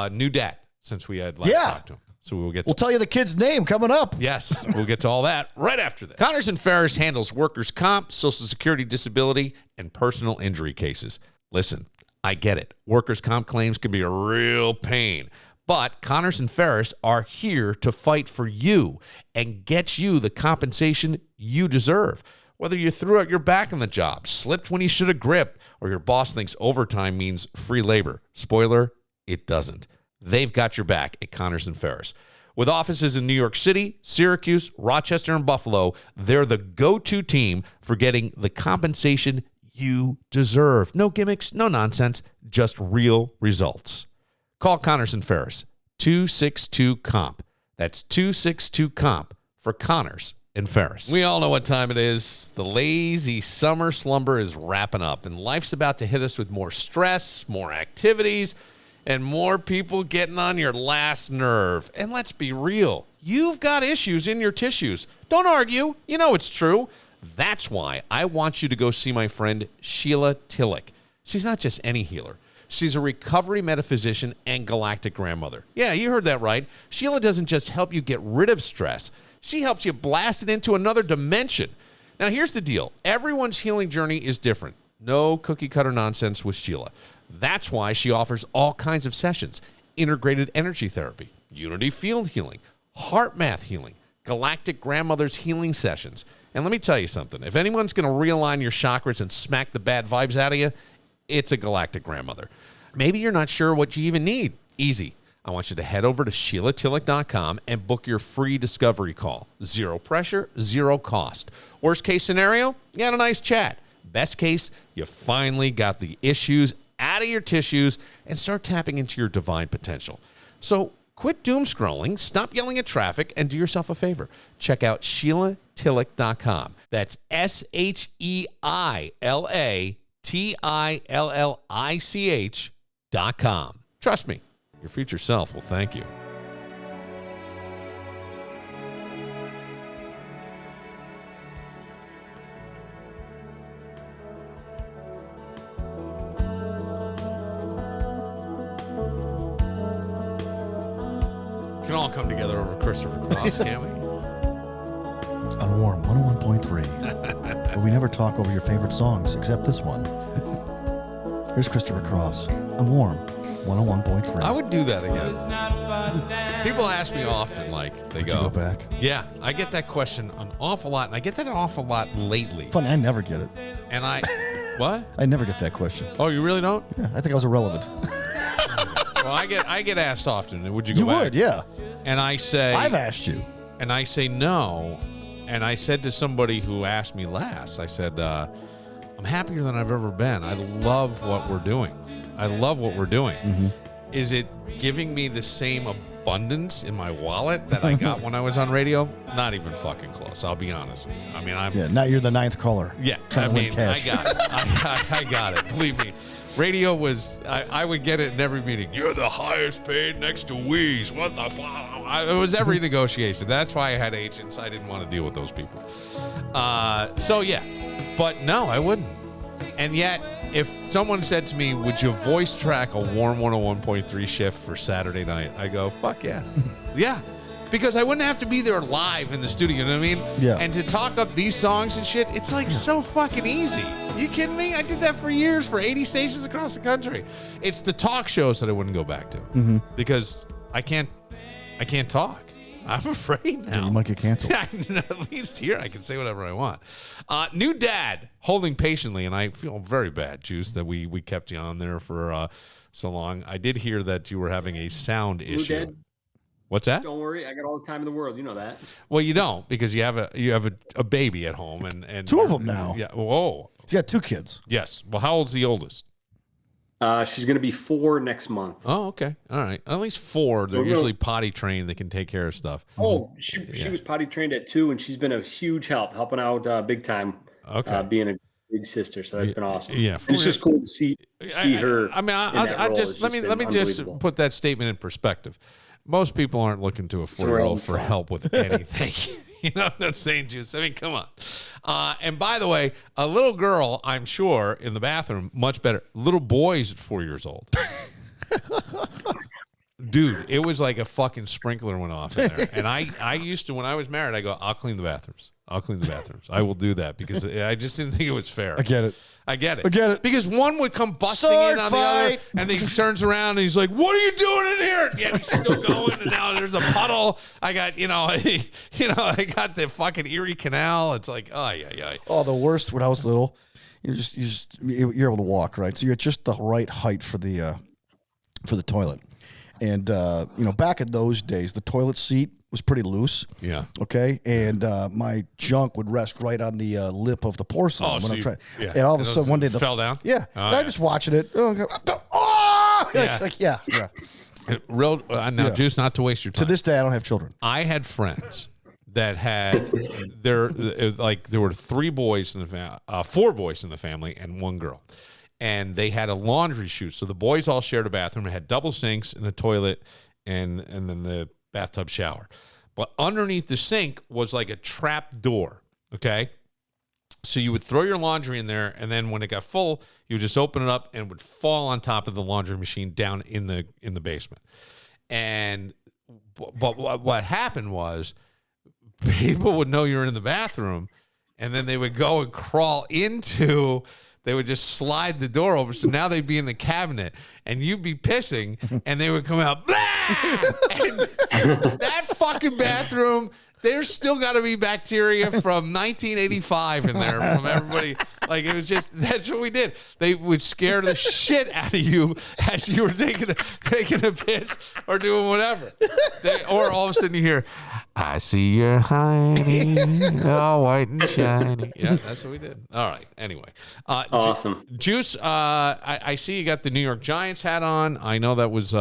new dad since we had last talked to him. So we'll tell you the kid's name coming up. Yes, we'll get to all that right after this. Connors and Ferris handles workers' comp, Social Security disability, and personal injury cases. Listen, I get it. Workers' comp claims can be a real pain. But Connors and Ferris are here to fight for you and get you the compensation you deserve. Whether you threw out your back on the job, slipped when you should have gripped, or your boss thinks overtime means free labor. Spoiler, it doesn't. They've got your back at Connors and Ferris. With offices in New York City, Syracuse, Rochester, and Buffalo, they're the go-to team for getting the compensation you deserve. No gimmicks, no nonsense, just real results. Call Connors and Ferris, 262-COMP. That's 262-COMP for Connors and Ferris. We all know what time it is. The lazy summer slumber is wrapping up, and life's about to hit us with more stress, more activities, and more people getting on your last nerve. And let's be real. You've got issues in your tissues. Don't argue. You know it's true. That's why I want you to go see my friend Sheila Tillich. She's not just any healer. She's a recovery metaphysician and galactic grandmother. Yeah, you heard that right. Sheila doesn't just help you get rid of stress. She helps you blast it into another dimension. Now, here's the deal. Everyone's healing journey is different. No cookie-cutter nonsense with Sheila. That's why she offers all kinds of sessions. Integrated energy therapy, unity field healing, heart math healing, galactic grandmother's healing sessions. And let me tell you something. If anyone's going to realign your chakras and smack the bad vibes out of you, it's a galactic grandmother. Maybe you're not sure what you even need. Easy. I want you to head over to SheilaTillich.com and book your free discovery call. Zero pressure, zero cost. Worst case scenario, you had a nice chat. Best case, you finally got the issues out of your tissues and start tapping into your divine potential. So Quit doom scrolling, stop yelling at traffic, and do yourself a favor. Check out SheilaTillich.com. That's SheilaTillich.com. Trust me, your future self will thank you. We can all come together over Christopher Cross, can't we? On Warm 101.3, where we never talk over your favorite songs except this one. Here's Christopher Cross on Warm 101.3. I would do that again. People ask me often, like, they Would you go back? Yeah, I get that question an awful lot, and I get that an awful lot lately. Funny, I never get it. And what? I never get that question. Oh, you really don't? Yeah, I think I was irrelevant. Well, I get asked often, would you go back? You would, yeah. And I say... I've asked you. And I say no. And I said to somebody who asked me last, I said, I'm happier than I've ever been. I love what we're doing. Mm-hmm. Is it giving me the same abundance in my wallet that I got when I was on radio? Not even fucking close. I'll be honest. I mean, Yeah, now you're the ninth caller. Yeah, Trying to win I cash. got it. I got it. Believe me. Radio was, I would get it in every meeting. You're the highest paid next to Weeze. What the fuck? It was every negotiation. That's why I had agents. I didn't want to deal with those people. So, yeah. But no, I wouldn't. And yet, if someone said to me, would you voice track a Warm 101.3 shift for Saturday night? I go, fuck yeah. Yeah. Because I wouldn't have to be there live in the studio, you know what I mean? Yeah. And to talk up these songs and shit, it's like so fucking easy. You kidding me? I did that for years for 80 stations across the country. It's the talk shows that I wouldn't go back to because I can't talk. I'm afraid now. Yeah, you might get canceled. At least here I can say whatever I want. New dad holding patiently, and I feel very bad, Juice, that we kept you on there for so long. I did hear that you were having a sound issue. Dad. What's that? Don't worry, I got all the time in the world. You know that. Well, you don't because you have a baby at home and Two of them now. Yeah. Whoa. He's got 2 kids. Yes. Well, how old's the oldest? She's going to be 4 next month. Oh, okay. All right. At least 4. They're usually potty trained. They can take care of stuff. Oh, she was potty trained at 2, and she's been a huge help, helping out big time. Okay. Being a big sister, so that's been awesome. Yeah. And it's just cool to see her. I mean, I just let me just put that statement in perspective. Most people aren't looking to a 4-year-old for help with anything. You know what I'm saying, Juice? I mean, come on. And by the way, a little girl, I'm sure, in the bathroom, much better. Little boys at 4 years old. Dude, it was like a fucking sprinkler went off in there. And I used to, when I was married, I go, I'll clean the bathrooms. I will do that because I just didn't think it was fair. I get it. Because one would come busting Sword in on fight. the other, and then he turns around and he's like, "What are you doing in here?" Yeah, he's still going, and now there's a puddle. I got, I got the fucking Erie Canal. It's like, yeah. Oh, the worst when I was little, you're able to walk, right? So you're at just the right height for the toilet. And back in those days, the toilet seat was pretty loose. Yeah. Okay. And my junk would rest right on the lip of the porcelain when I'm trying. Yeah. And all of a sudden, one day fell down. Yeah. Oh, and I'm just watching it. Yeah. Now, Juice, not to waste your time. To this day, I don't have children. I had friends that had there were 3 boys in the 4 boys in the family and 1 girl. And they had a laundry chute. So the boys all shared a bathroom. It had double sinks and a toilet and then the bathtub shower. But underneath the sink was like a trap door, okay? So you would throw your laundry in there, and then when it got full, you would just open it up and it would fall on top of the laundry machine down in the basement. And but what happened was people would know you're in the bathroom, and then they would go and crawl into... They would just slide the door over. So now they'd be in the cabinet and you'd be pissing and they would come out. Blah! And that fucking bathroom, there's still got to be bacteria from 1985 in there from everybody. Like, it was just, that's what we did. They would scare the shit out of you as you were taking a piss or doing whatever. Or all of a sudden you hear, I see you're hiding, all white and shiny. Yeah, that's what we did. All right. Anyway. Awesome. Juice, I see you got the New York Giants hat on. I know that was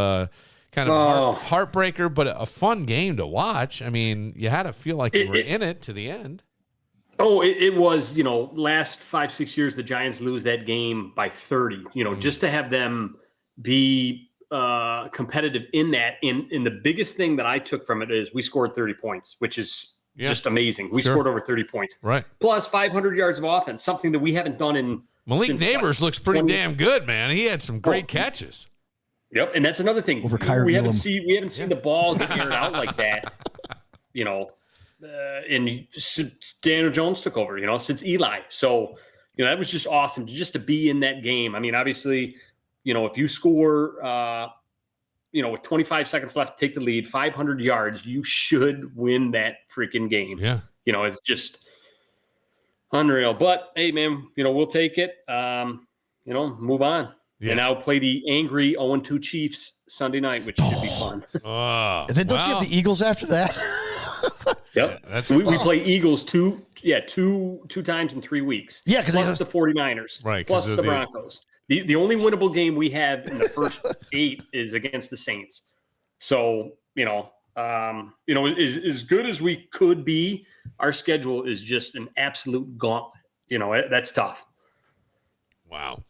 kind of heartbreaker, but a fun game to watch. I mean, you had to feel like you were in it to the end. Oh, it was, last 5-6 years, the Giants lose that game by 30, just to have them be competitive in that. And the biggest thing that I took from it is we scored 30 points, which is just amazing. We scored over 30 points. Right. Plus 500 yards of offense, something that we haven't done in Malik Neighbors looks pretty damn good, man. He had some great catches. Yep, and that's another thing. We haven't seen the ball get aired out like that, and Daniel Jones took over, since Eli. So, that was just awesome just to be in that game. I mean, obviously, if you score, with 25 seconds left, take the lead, 500 yards, you should win that freaking game. Yeah. It's just unreal. But, hey, man, we'll take it, move on. Yeah. And now play the angry 0-2 Chiefs Sunday night, which should be fun. And then don't you have the Eagles after that? Yep. We play Eagles two times in 3 weeks. Yeah, plus the 49ers. Right. Plus the Broncos. The only winnable game we have in the first 8 is against the Saints. So, as good as we could be, our schedule is just an absolute gauntlet. That's tough. Wow.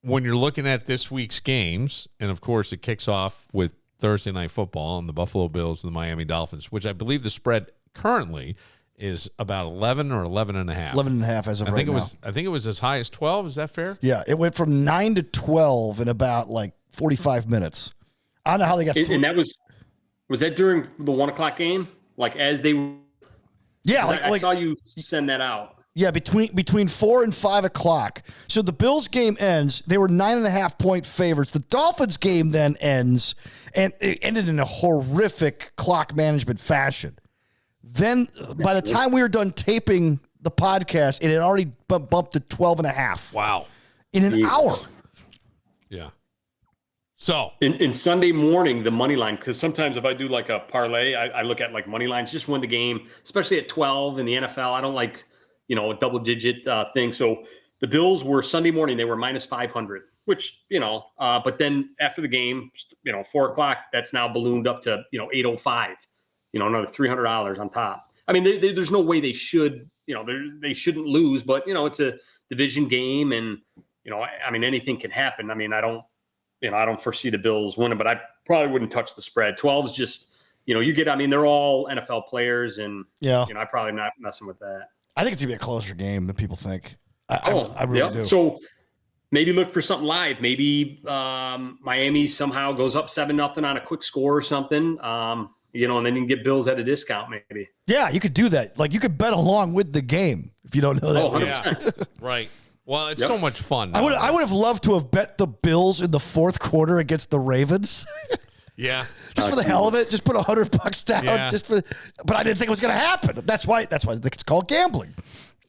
When you're looking at this week's games, and of course it kicks off with Thursday Night Football and the Buffalo Bills and the Miami Dolphins, which I believe the spread currently is about 11 or 11.5. 11.5 as of right now. I think it was as high as 12. Is that fair? Yeah, it went from 9 to 12 in about 45 minutes. I don't know how they got. And that was that during the 1:00 game? Like as they. Yeah, I saw you send that out. Yeah, between 4 and 5 o'clock. So the Bills game ends. They were 9.5 point favorites. The Dolphins game then ends, and it ended in a horrific clock management fashion. Then by the time we were done taping the podcast, it had already bumped to 12.5. Wow. In an hour. Yeah. So in Sunday morning, the money line, because sometimes if I do like a parlay, I look at like money lines, just win the game, especially at 12 in the NFL. I don't like a double-digit thing. So the Bills were Sunday morning, they were minus 500, which, but then after the game, 4 o'clock, that's now ballooned up to, 805, another $300 on top. I mean, there's no way they should, they shouldn't lose, but, it's a division game and, I mean, anything can happen. I mean, I don't foresee the Bills winning, but I probably wouldn't touch the spread. 12 is just, they're all NFL players and, I'm probably not messing with that. I think it's going to be a closer game than people think. I really do. So maybe look for something live. Maybe Miami somehow goes up 7-0 on a quick score or something, and then you can get Bills at a discount maybe. Yeah, you could do that. Like you could bet along with the game if you don't know that. Oh, 100%. Yeah. Right. Well, it's so much fun. I would have loved to have bet the Bills in the fourth quarter against the Ravens. Yeah. Just for the hell of it, just put $100 down. Yeah. But I didn't think it was going to happen. That's why it's called gambling.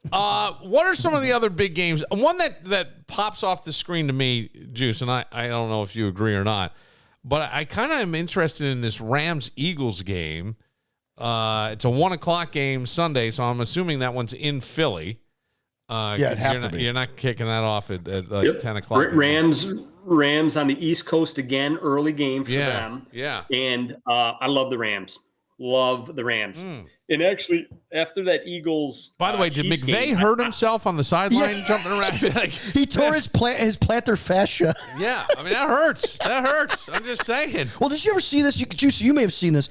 What are some of the other big games? One that pops off the screen to me, Juice, and I don't know if you agree or not, but I kind of am interested in this Rams-Eagles game. It's a 1:00 game Sunday, so I'm assuming that one's in Philly. It'd have to be. You're not kicking that off at 10 o'clock. Rams on the East Coast again, early game for them. Yeah. And I love the Rams. Love the Rams. And actually, after that Eagles. By the way, did Chiefs McVay game, hurt himself on the sideline jumping around? He tore his plantar fascia. Yeah. I mean, that hurts. I'm just saying. Well, did you ever see this? Juice, you may have seen this.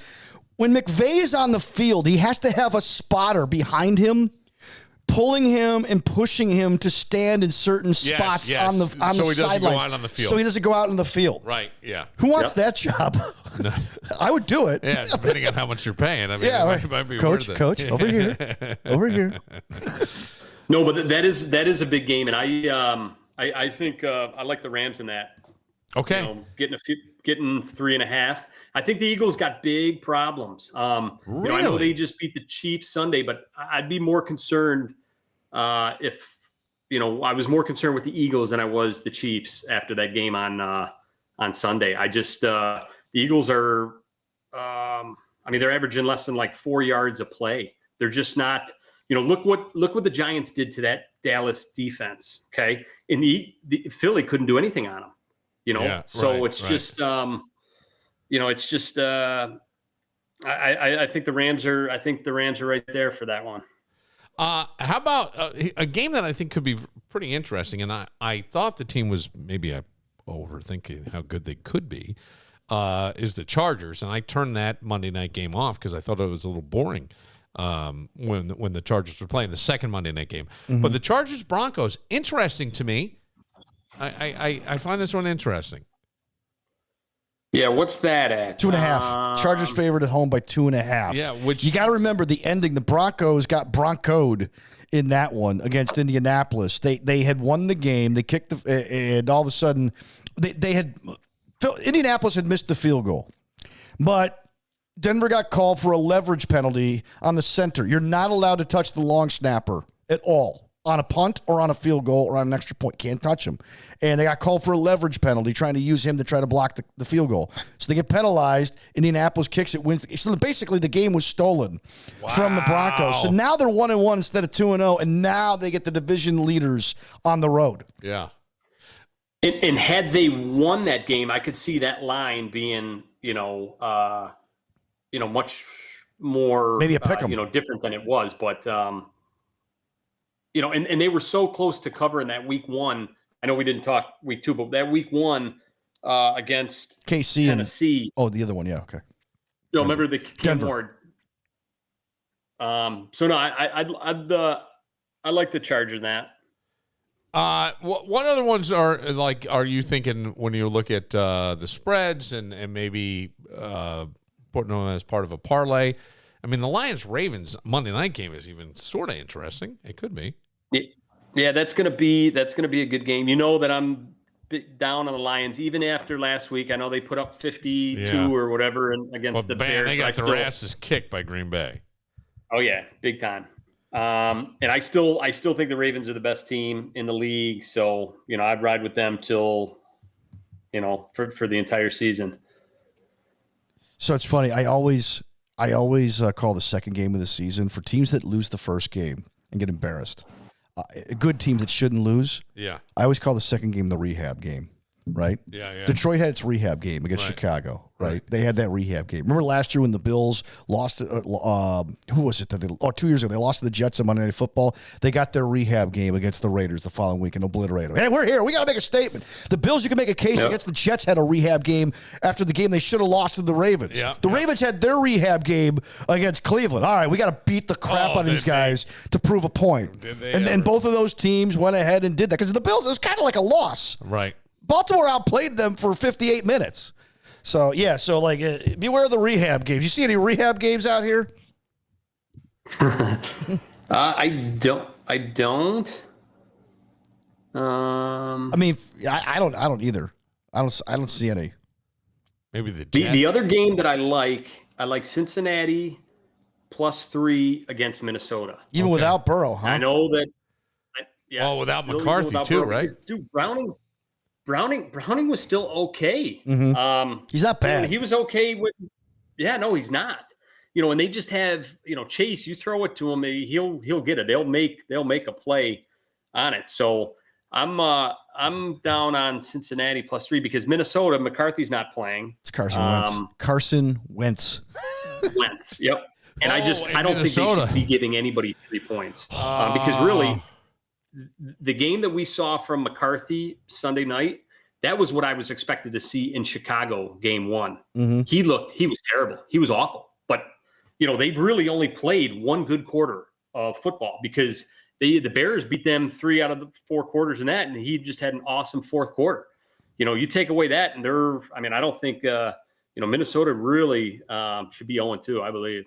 When McVay is on the field, he has to have a spotter behind him, pulling him and pushing him to stand in certain spots on the sidelines. So he doesn't go out on the field. So he doesn't go out on the field. Right, yeah. Who wants that job? No. I would do it. Yeah, depending on how much you're paying. I mean, it might be Coach, worth it. Coach, over here. No, but that is a big game, and I think I like the Rams in that. Okay. Getting 3.5. I think the Eagles got big problems. Really? I know they just beat the Chiefs Sunday, but I'd be more concerned if I was more concerned with the Eagles than I was the Chiefs after that game on Sunday. I just the Eagles are they're averaging less than like 4 yards a play. They're just not. Look what the Giants did to that Dallas defense. Okay, and Philly couldn't do anything on them. you know? Yeah, So it's just, I think the Rams are right there for that one. How about a game that I think could be pretty interesting, and I thought the team was maybe overthinking how good they could be, is the Chargers, and I turned that Monday night game off because I thought it was a little boring when the Chargers were playing the second Monday night game. Mm-hmm. But the Chargers-Broncos, interesting to me. I find this one interesting. Yeah, what's that at? 2.5. Chargers favored at home by 2.5. Yeah, which you got to remember the ending. The Broncos got broncoed in that one against Indianapolis. They had won the game. They kicked and all of a sudden Indianapolis had missed the field goal, but Denver got called for a leverage penalty on the center. You're not allowed to touch the long snapper at all. On a punt or on a field goal or on an extra point. Can't touch him. And they got called for a leverage penalty, trying to use him to try to block the field goal. So they get penalized. Indianapolis kicks it, wins. So basically the game was stolen from the Broncos. So now they're 1-1 instead of 2-0, and now they get the division leaders on the road. Yeah. And had they won that game, I could see that line being, much more, maybe a pick 'em. Different than it was. But, and they were so close to covering that week 1. I know we didn't talk week 2, but that week 1 against KC Tennessee. The other one, yeah, okay. Remember the Kimmel. So no, I like the Chargers in that. What other ones are you thinking when you look at the spreads and maybe putting them as part of a parlay? I mean, the Lions-Ravens Monday night game is even sort of interesting. It could be. Yeah, that's gonna be a good game. You know that I'm down on the Lions even after last week. I know they put up 52 or whatever against the Bears. They got their asses kicked by Green Bay. Oh yeah, big time. And I still think the Ravens are the best team in the league. So I'd ride with them till for the entire season. So it's funny. I always call the second game of the season for teams that lose the first game and get embarrassed. Good teams that shouldn't lose. Yeah. I always call the second game the rehab game, right? Yeah. Detroit had its rehab game against Chicago, right? They had that rehab game. Remember last year when the Bills lost, who was it? 2 years ago, they lost to the Jets on Monday Night Football. They got their rehab game against the Raiders the following week and obliterated them. Hey, we're here. We got to make a statement. The Bills, you can make a case against the Jets, had a rehab game after the game they should have lost to the Ravens. The Ravens had their rehab game against Cleveland. All right, we got to beat the crap out of these guys to prove a point. And both of those teams went ahead and did that because the Bills, it was kind of like a loss. Right. Baltimore outplayed them for 58 minutes. So, beware of the rehab games. You see any rehab games out here? I don't. I don't either. I don't see any. Maybe the other game that I like Cincinnati +3 against Minnesota. Even without Burrow, huh? I know that. Without McCarthy too, Burrow, right? Dude, Browning was still okay. Mm-hmm. He's not bad. He was okay with. Yeah, no, he's not. And they just have Chase. You throw it to him, he'll get it. They'll make a play on it. So I'm down on Cincinnati +3 because Minnesota, McCarthy's not playing. It's Carson Wentz. Carson Wentz. Wentz. Yep. And I don't think they should be giving anybody 3 points because really. The game that we saw from McCarthy Sunday night, that was what I was expected to see in Chicago game 1. Mm-hmm. He was terrible. He was awful. But, they've really only played one good quarter of football because the Bears beat them 3 out of the 4 quarters in that, and he just had an awesome fourth quarter. You take away that, and I don't think, Minnesota really should be 0-2, I believe.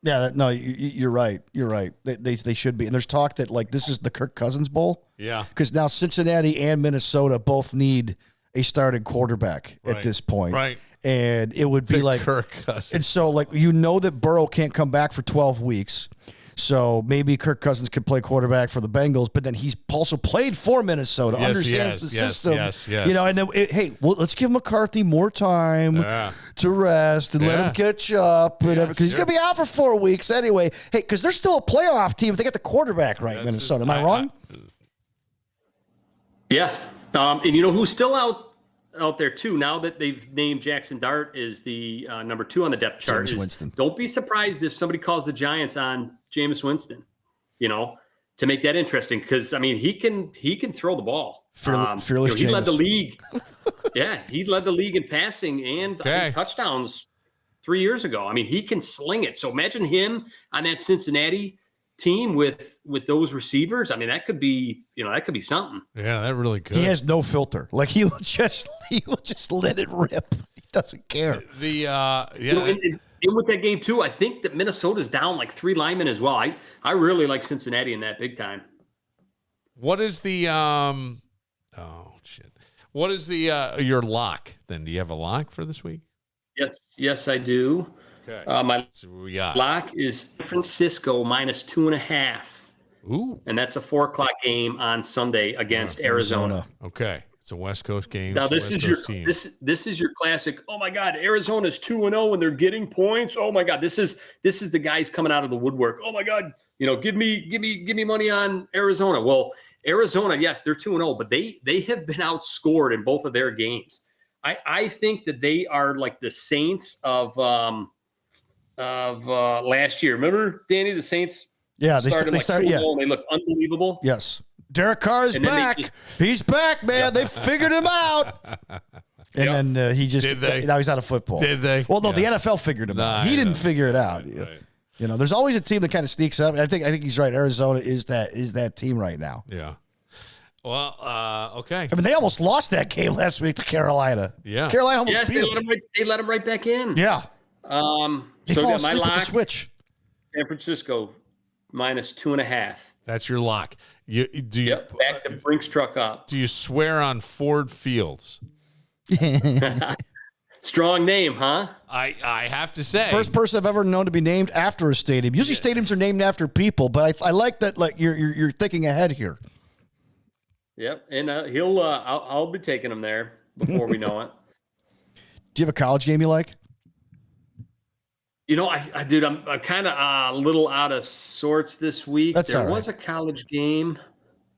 Yeah, no, you're right. You're right. They should be. And there's talk that, this is the Kirk Cousins Bowl. Yeah. Because now Cincinnati and Minnesota both need a starting quarterback at this point. Right. And it would be like Kirk Cousins. And so, that Burrow can't come back for 12 weeks. So maybe Kirk Cousins could play quarterback for the Bengals, but then he's also played for Minnesota, understands the system. Yes. And then, let's give McCarthy more time to rest and let him catch up, whatever, because he's going to be out for 4 weeks anyway. Hey, because they're still a playoff team if they get the quarterback right, Minnesota. Am I wrong? Yeah. And who's still out out there too. Now that they've named Jackson Dart as the number 2 on the depth chart, don't be surprised if somebody calls the Giants on Jameis Winston. To make that interesting, because I mean he can throw the ball. Fearless. He led the league. Yeah, he led the league in passing and touchdowns 3 years ago. I mean, he can sling it. So imagine him on that Cincinnati team with those receivers. I mean, that could be something. Yeah, that really could. He has no filter. Like he will just let it rip. He doesn't care. And with that game too, I think that Minnesota's down like 3 linemen as well. I really like Cincinnati in that big time. What is the What is the your lock then? Do you have a lock for this week? Yes, I do. Okay. My lock is San Francisco -2.5. Ooh. And that's a 4:00 game on Sunday against Arizona. Okay. It's a West Coast game. Now this is your classic. Oh my God, Arizona's 2-0 and they're getting points. Oh my God, this is the guys coming out of the woodwork. Oh my God, give me money on Arizona. Well, Arizona, yes, they're 2-0, but they have been outscored in both of their games. I think that they are like the Saints of last year. Remember, Danny, the Saints? Yeah, they started. Yeah, and they look unbelievable. Yes. Derek Carr is back. He's back, man. Yeah. They figured him out. And then he just now he's out of football. Did they? Well, no, the NFL figured him out. He didn't figure it out. Right. There's always a team that kind of sneaks up. I think he's right. Arizona is that team right now. Yeah. Well, okay. I mean, they almost lost that game last week to Carolina. Yeah. Carolina almost beat them. They let him right back in. Yeah. They fall asleep with the switch. San Francisco -2.5. That's your lock. Do you back the Brinks truck up? Do you swear on Ford Fields? Strong name, huh? I have to say, first person I've ever known to be named after a stadium. Usually stadiums are named after people, but I like that. Like you're thinking ahead here. Yep, and I'll be taking him there before we know it. Do you have a college game you like? Dude, I'm kind of a little out of sorts this week. That's there was a college game.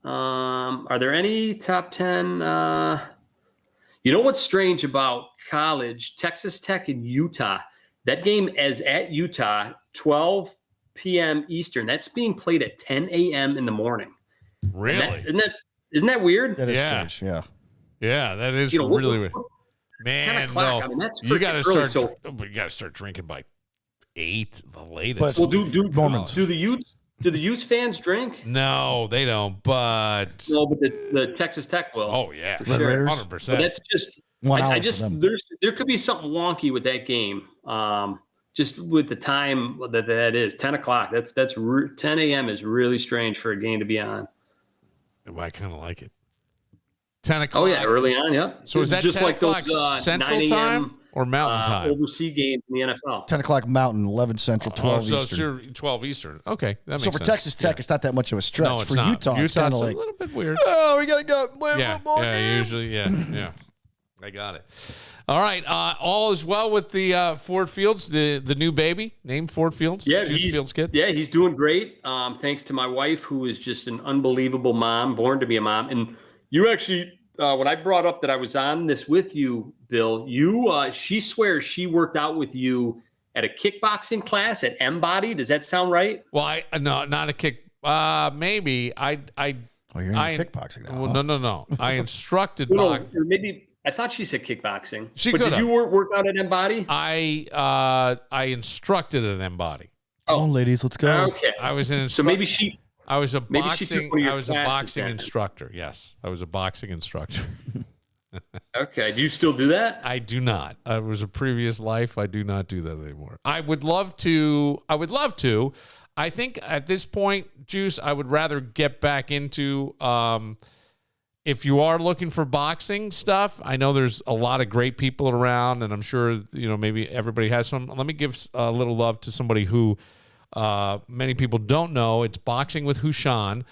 Are there any top 10? What's strange about college? Texas Tech and Utah. That game is at Utah, 12 p.m. Eastern. That's being played at 10 a.m. in the morning. Really? Isn't that weird? That is strange. Yeah. Yeah, that is really weird. Man, no. I mean, that's you got to start. So, you got to start drinking by 8, the latest. But, well, do the Utes fans drink? No, they don't. But the Texas Tech will. Oh yeah, sure. 100%. But that's just. There could be something wonky with that game. Just with the time that is 10 o'clock. That's 10 a.m. is really strange for a game to be on. I kind of like it. 10 o'clock. Oh yeah, early on. Yep. So is that just 10 like o'clock those Central time or Mountain time? Overseas games in the NFL. 10 o'clock Mountain, 11 Central, 12 Eastern. So you're 12 Eastern. Okay, that makes sense. So for Texas Tech, it's not that much of a stretch. No, it's for not. Utah, it's kind of like a little bit weird. Oh, we gotta go. Usually, yeah. I got it. All right, all is well with the Ford Fields, the new baby named Ford Fields. Yeah, Fields kid. Yeah, he's doing great. Thanks to my wife, who is just an unbelievable mom, born to be a mom. And you actually, when I brought up that I was on this with you, Bill, she swears she worked out with you at a kickboxing class at Embody. Does that sound right? Well, no, not a kick. Maybe I. Oh, you're in kickboxing now. Well, no. I instructed. Or maybe. I thought she said kickboxing. Did you work out at Embody? I instructed at Embody. Come on, ladies, let's go. Okay. I was in. So maybe she. I was a boxing. I was a boxing instructor. Yes, I was a boxing instructor. Okay. Do you still do that? I do not. It was a previous life. I do not do that anymore. I would love to. I think at this point, Juice, I would rather get back into. If you are looking for boxing stuff, I know there's a lot of great people around, and I'm sure maybe everybody has some. Let me give a little love to somebody who many people don't know. It's Boxing with Hushan,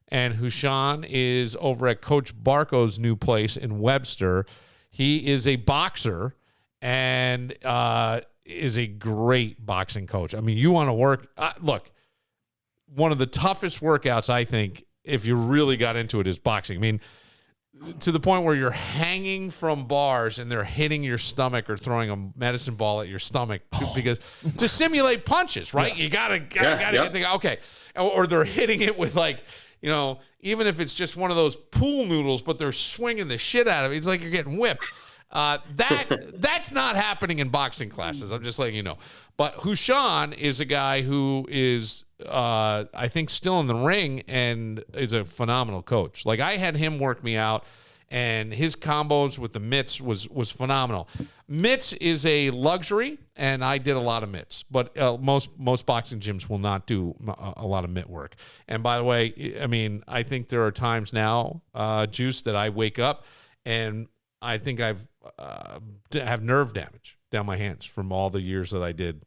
and Hushan is over at Coach Barco's new place in Webster. He is a boxer and is a great boxing coach. I mean, you want to work. Look, one of the toughest workouts, I think, if you really got into it, is boxing. I mean, to the point where you're hanging from bars and they're hitting your stomach or throwing a medicine ball at your stomach because to simulate punches, right? You gotta get the okay, or they're hitting it with like, even if it's just one of those pool noodles, but they're swinging the shit out of it. It's like you're getting whipped. That's not happening in boxing classes. I'm just letting you know. But Hushan is a guy who is, I think, still in the ring and is a phenomenal coach. Like I had him work me out, and his combos with the mitts was phenomenal. Mitts is a luxury, and I did a lot of mitts, but most boxing gyms will not do a lot of mitt work. And by the way, I mean, I think there are times now, Juice, that I wake up and I think have nerve damage down my hands from all the years that I did.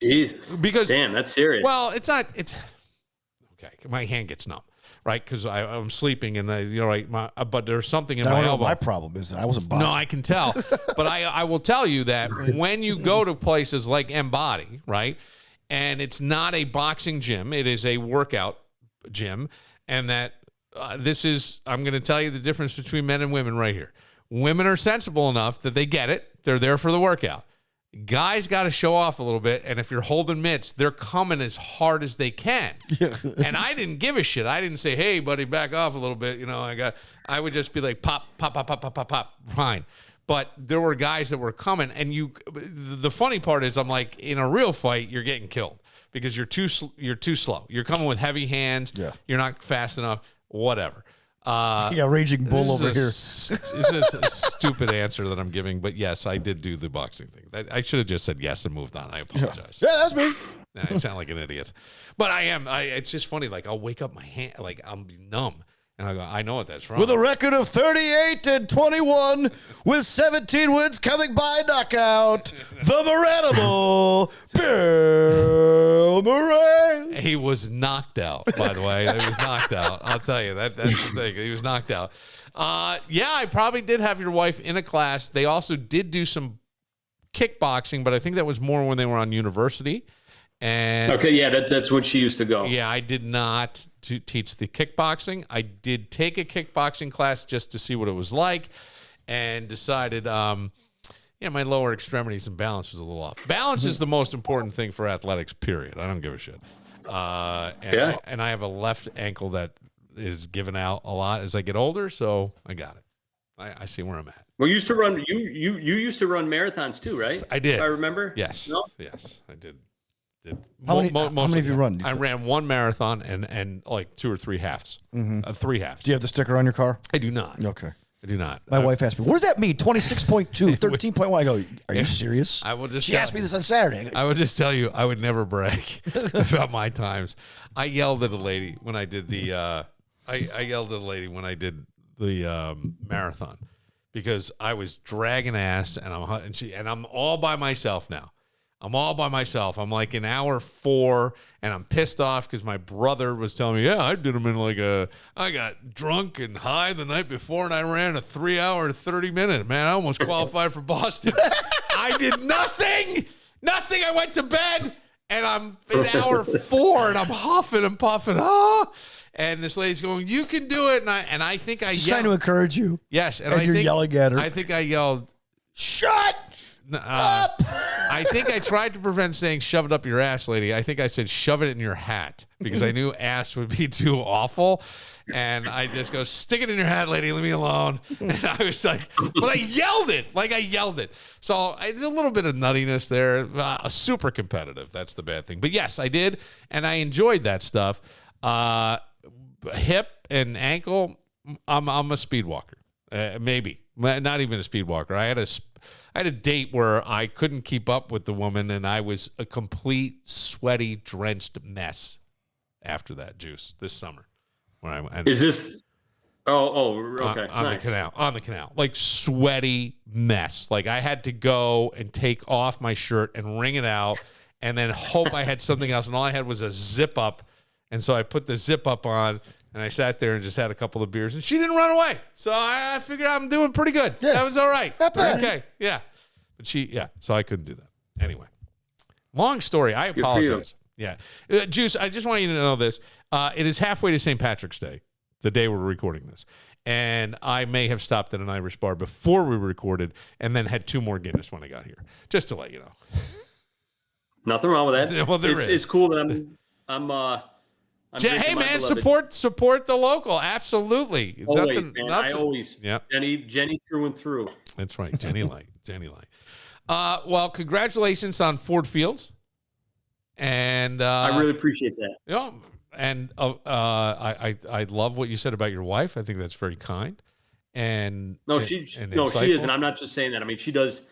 Jesus. Because damn, that's serious. Well, it's okay. My hand gets numb, right? Because I'm sleeping and but there's something in my elbow. My problem is that I wasn't boxing. No, I can tell. But I will tell you that when you go to places like Embody, right, and it's not a boxing gym, it is a workout gym, and that I'm going to tell you the difference between men and women right here. Women are sensible enough that they get it. They're there for the workout. Guys got to show off a little bit, and if you're holding mitts, they're coming as hard as they can. And I didn't give a shit. I didn't say, "Hey, buddy, back off a little bit." I would just be like, "Pop, pop, pop, pop, pop, pop, pop." Fine. But there were guys that were coming, and the funny part is, I'm like, in a real fight, you're getting killed because you're too slow. You're coming with heavy hands. Yeah. You're not fast enough. Whatever. Raging bull over here. It's just a stupid answer that I'm giving, but yes, I did do the boxing thing. I should have just said yes and moved on. I apologize. Yeah, that's me. I sound like an idiot, but I am. It's just funny. Like I'll wake up, my hand, like I'm numb, and I go, I know what that's from. With a record of 38-21, with 17 wins coming by knockout, the Moranimal, Bill Murray. He was knocked out, by the way. He was knocked out. I'll tell you, that's the thing. He was knocked out. I probably did have your wife in a class. They also did do some kickboxing, but I think that was more when they were on university. And okay, yeah, that's when she used to go. Yeah, I did not teach the kickboxing. I did take a kickboxing class just to see what it was like, and decided, my lower extremities and balance was a little off. Balance is the most important thing for athletics, period. I don't give a shit. And I have a left ankle that is given out a lot as I get older, so I got it. I see where I'm at. Well, you used to run. You used to run marathons too, right? I did. If I remember. Yes. No? Yes, I did. How many have you run? I ran one marathon and like 2 or 3 halves. 3 halves. Do you have the sticker on your car? I do not. Okay. I do not. My wife asked me, what does that mean? 26.2, 13.1. I go, are you serious? She asked me this on Saturday. I would just tell you, I would never brag about my times. I yelled at a lady when I did the marathon because I was dragging ass and I'm all by myself now. I'm I'm like in hour 4 and I'm pissed off because my brother was telling me, I did them in I got drunk and high the night before and I ran a 3-hour, 30-minute. Man, I almost qualified for Boston. I did nothing. I went to bed and I'm in hour 4 and I'm huffing and puffing. And this lady's going, you can do it. And I think She's trying to encourage you. Yes. And you're yelling at her. I think I yelled, shut up. I think I tried to prevent saying shove it up your ass, lady. I think I said shove it in your hat because I knew ass would be too awful. And I just go, stick it in your hat, lady. Leave me alone. And I was like, but I yelled it. So it's a little bit of nuttiness there. Super competitive. That's the bad thing. But yes, I did. And I enjoyed that stuff. Hip and ankle, I'm a speed walker. Maybe. Not even a speed walker. I had a date where I couldn't keep up with the woman, and I was a complete sweaty, drenched mess after that, Juice, this summer. Is this? Okay. On the canal, like sweaty mess. Like I had to go and take off my shirt and wring it out, and then hope I had something else, and all I had was a zip up, and so I put the zip up on. And I sat there and just had a couple of beers, and she didn't run away. So I figured I'm doing pretty good. Yeah. That was all right. Not bad. Okay, yeah. But so I couldn't do that. Anyway, long story. I apologize. Yeah. Juice, I just want you to know this. It is halfway to St. Patrick's Day the day we're recording this. And I may have stopped at an Irish bar before we recorded and then had 2 more Guinness when I got here, just to let you know. Nothing wrong with that. Well, it's cool that I'm hey man, support the local. Absolutely. Always, man. Nothing. I always. Yeah. Jenny through and through. That's right. Jenny Light. Jenny Light. Well, congratulations on Ford Fields. And I really appreciate that. Yeah. And I love what you said about your wife. I think that's very kind. And she insightful. is, and I'm not just saying that. I mean, she does.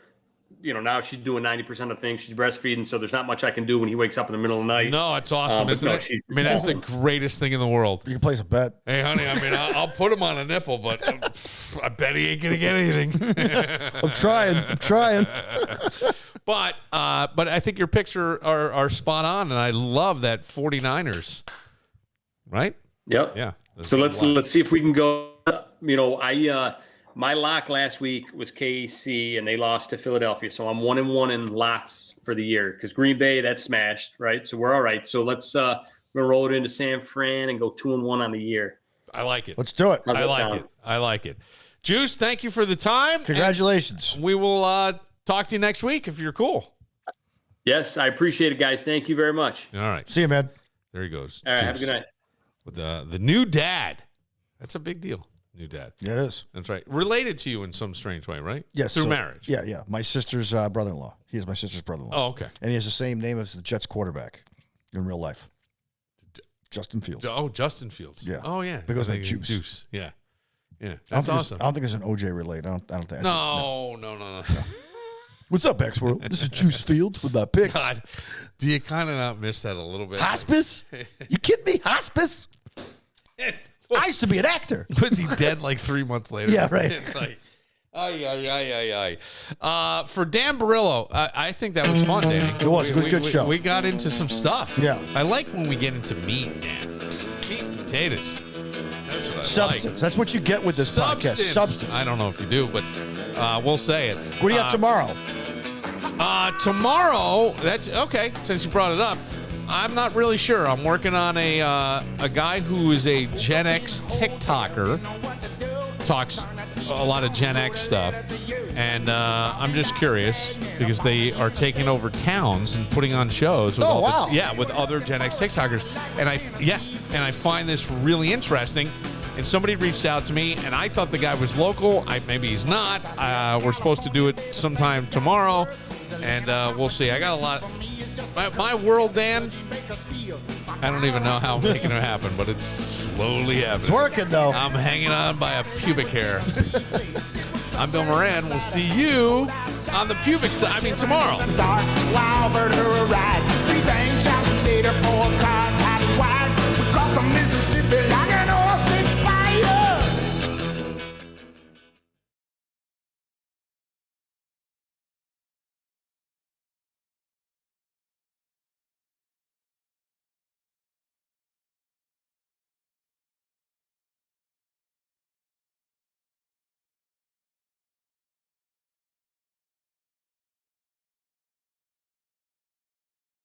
Now she's doing 90% of things. She's breastfeeding, so there's not much I can do when he wakes up in the middle of the night. No, it's awesome, isn't it? I mean, that's the greatest thing in the world. You can place a bet. Hey, honey, I mean, I'll put him on a nipple, but I bet he ain't gonna get anything. I'm trying. But I think your picks are spot on, and I love that 49ers. Right? Yep. Yeah. So let's see if we can go. My lock last week was KC, and they lost to Philadelphia. So I'm 1-1 in locks for the year because Green Bay, that's smashed, right? So we're all right. So let's we're gonna roll it into San Fran and go 2-1 on the year. I like it. Let's do it. I like it. Juice, thank you for the time. Congratulations. We will talk to you next week if you're cool. Yes, I appreciate it, guys. Thank you very much. All right. See you, man. There he goes. All right. Juice. Have a good night. With the new dad. That's a big deal. New dad. Yeah, it is. That's right. Related to you in some strange way, right? Yes. Through marriage. Yeah. My sister's brother-in-law. He is my sister's brother-in-law. Oh, okay. And he has the same name as the Jets quarterback in real life. Justin Fields. Oh, Justin Fields. Yeah. Oh, yeah. Because of Juice. Juice. Yeah. Yeah. That's awesome. I don't think there's an OJ related. I don't think. No. What's up, X World? This is Juice Fields with my picks. God, do you kind of not miss that a little bit? Hospice? You kidding me? Hospice? I used to be an actor. Was he dead like 3 months later? Yeah, right. It's like, ay. For Dan Barillo, I think that was fun, Danny. It was a good show. We got into some stuff. Yeah. I like when we get into meat, Dan. Meat and potatoes. That's what I Substance. like. That's what you get with this podcast. Substance. I don't know if you do, but we'll say it. What do you have tomorrow? Tomorrow, that's okay, since you brought it up. I'm not really sure. I'm working on a guy who is a Gen X TikToker, talks a lot of Gen X stuff, and I'm just curious because they are taking over towns and putting on shows with with other Gen X TikTokers, and I find this really interesting. And somebody reached out to me, and I thought the guy was local. Maybe he's not. We're supposed to do it sometime tomorrow, and we'll see. I got a lot. My world, Dan, I don't even know how I'm making it happen, but it's slowly happening. It's working, though. I'm hanging on by a pubic hair. I'm Bill Moran. We'll see you on the pubic side. Tomorrow.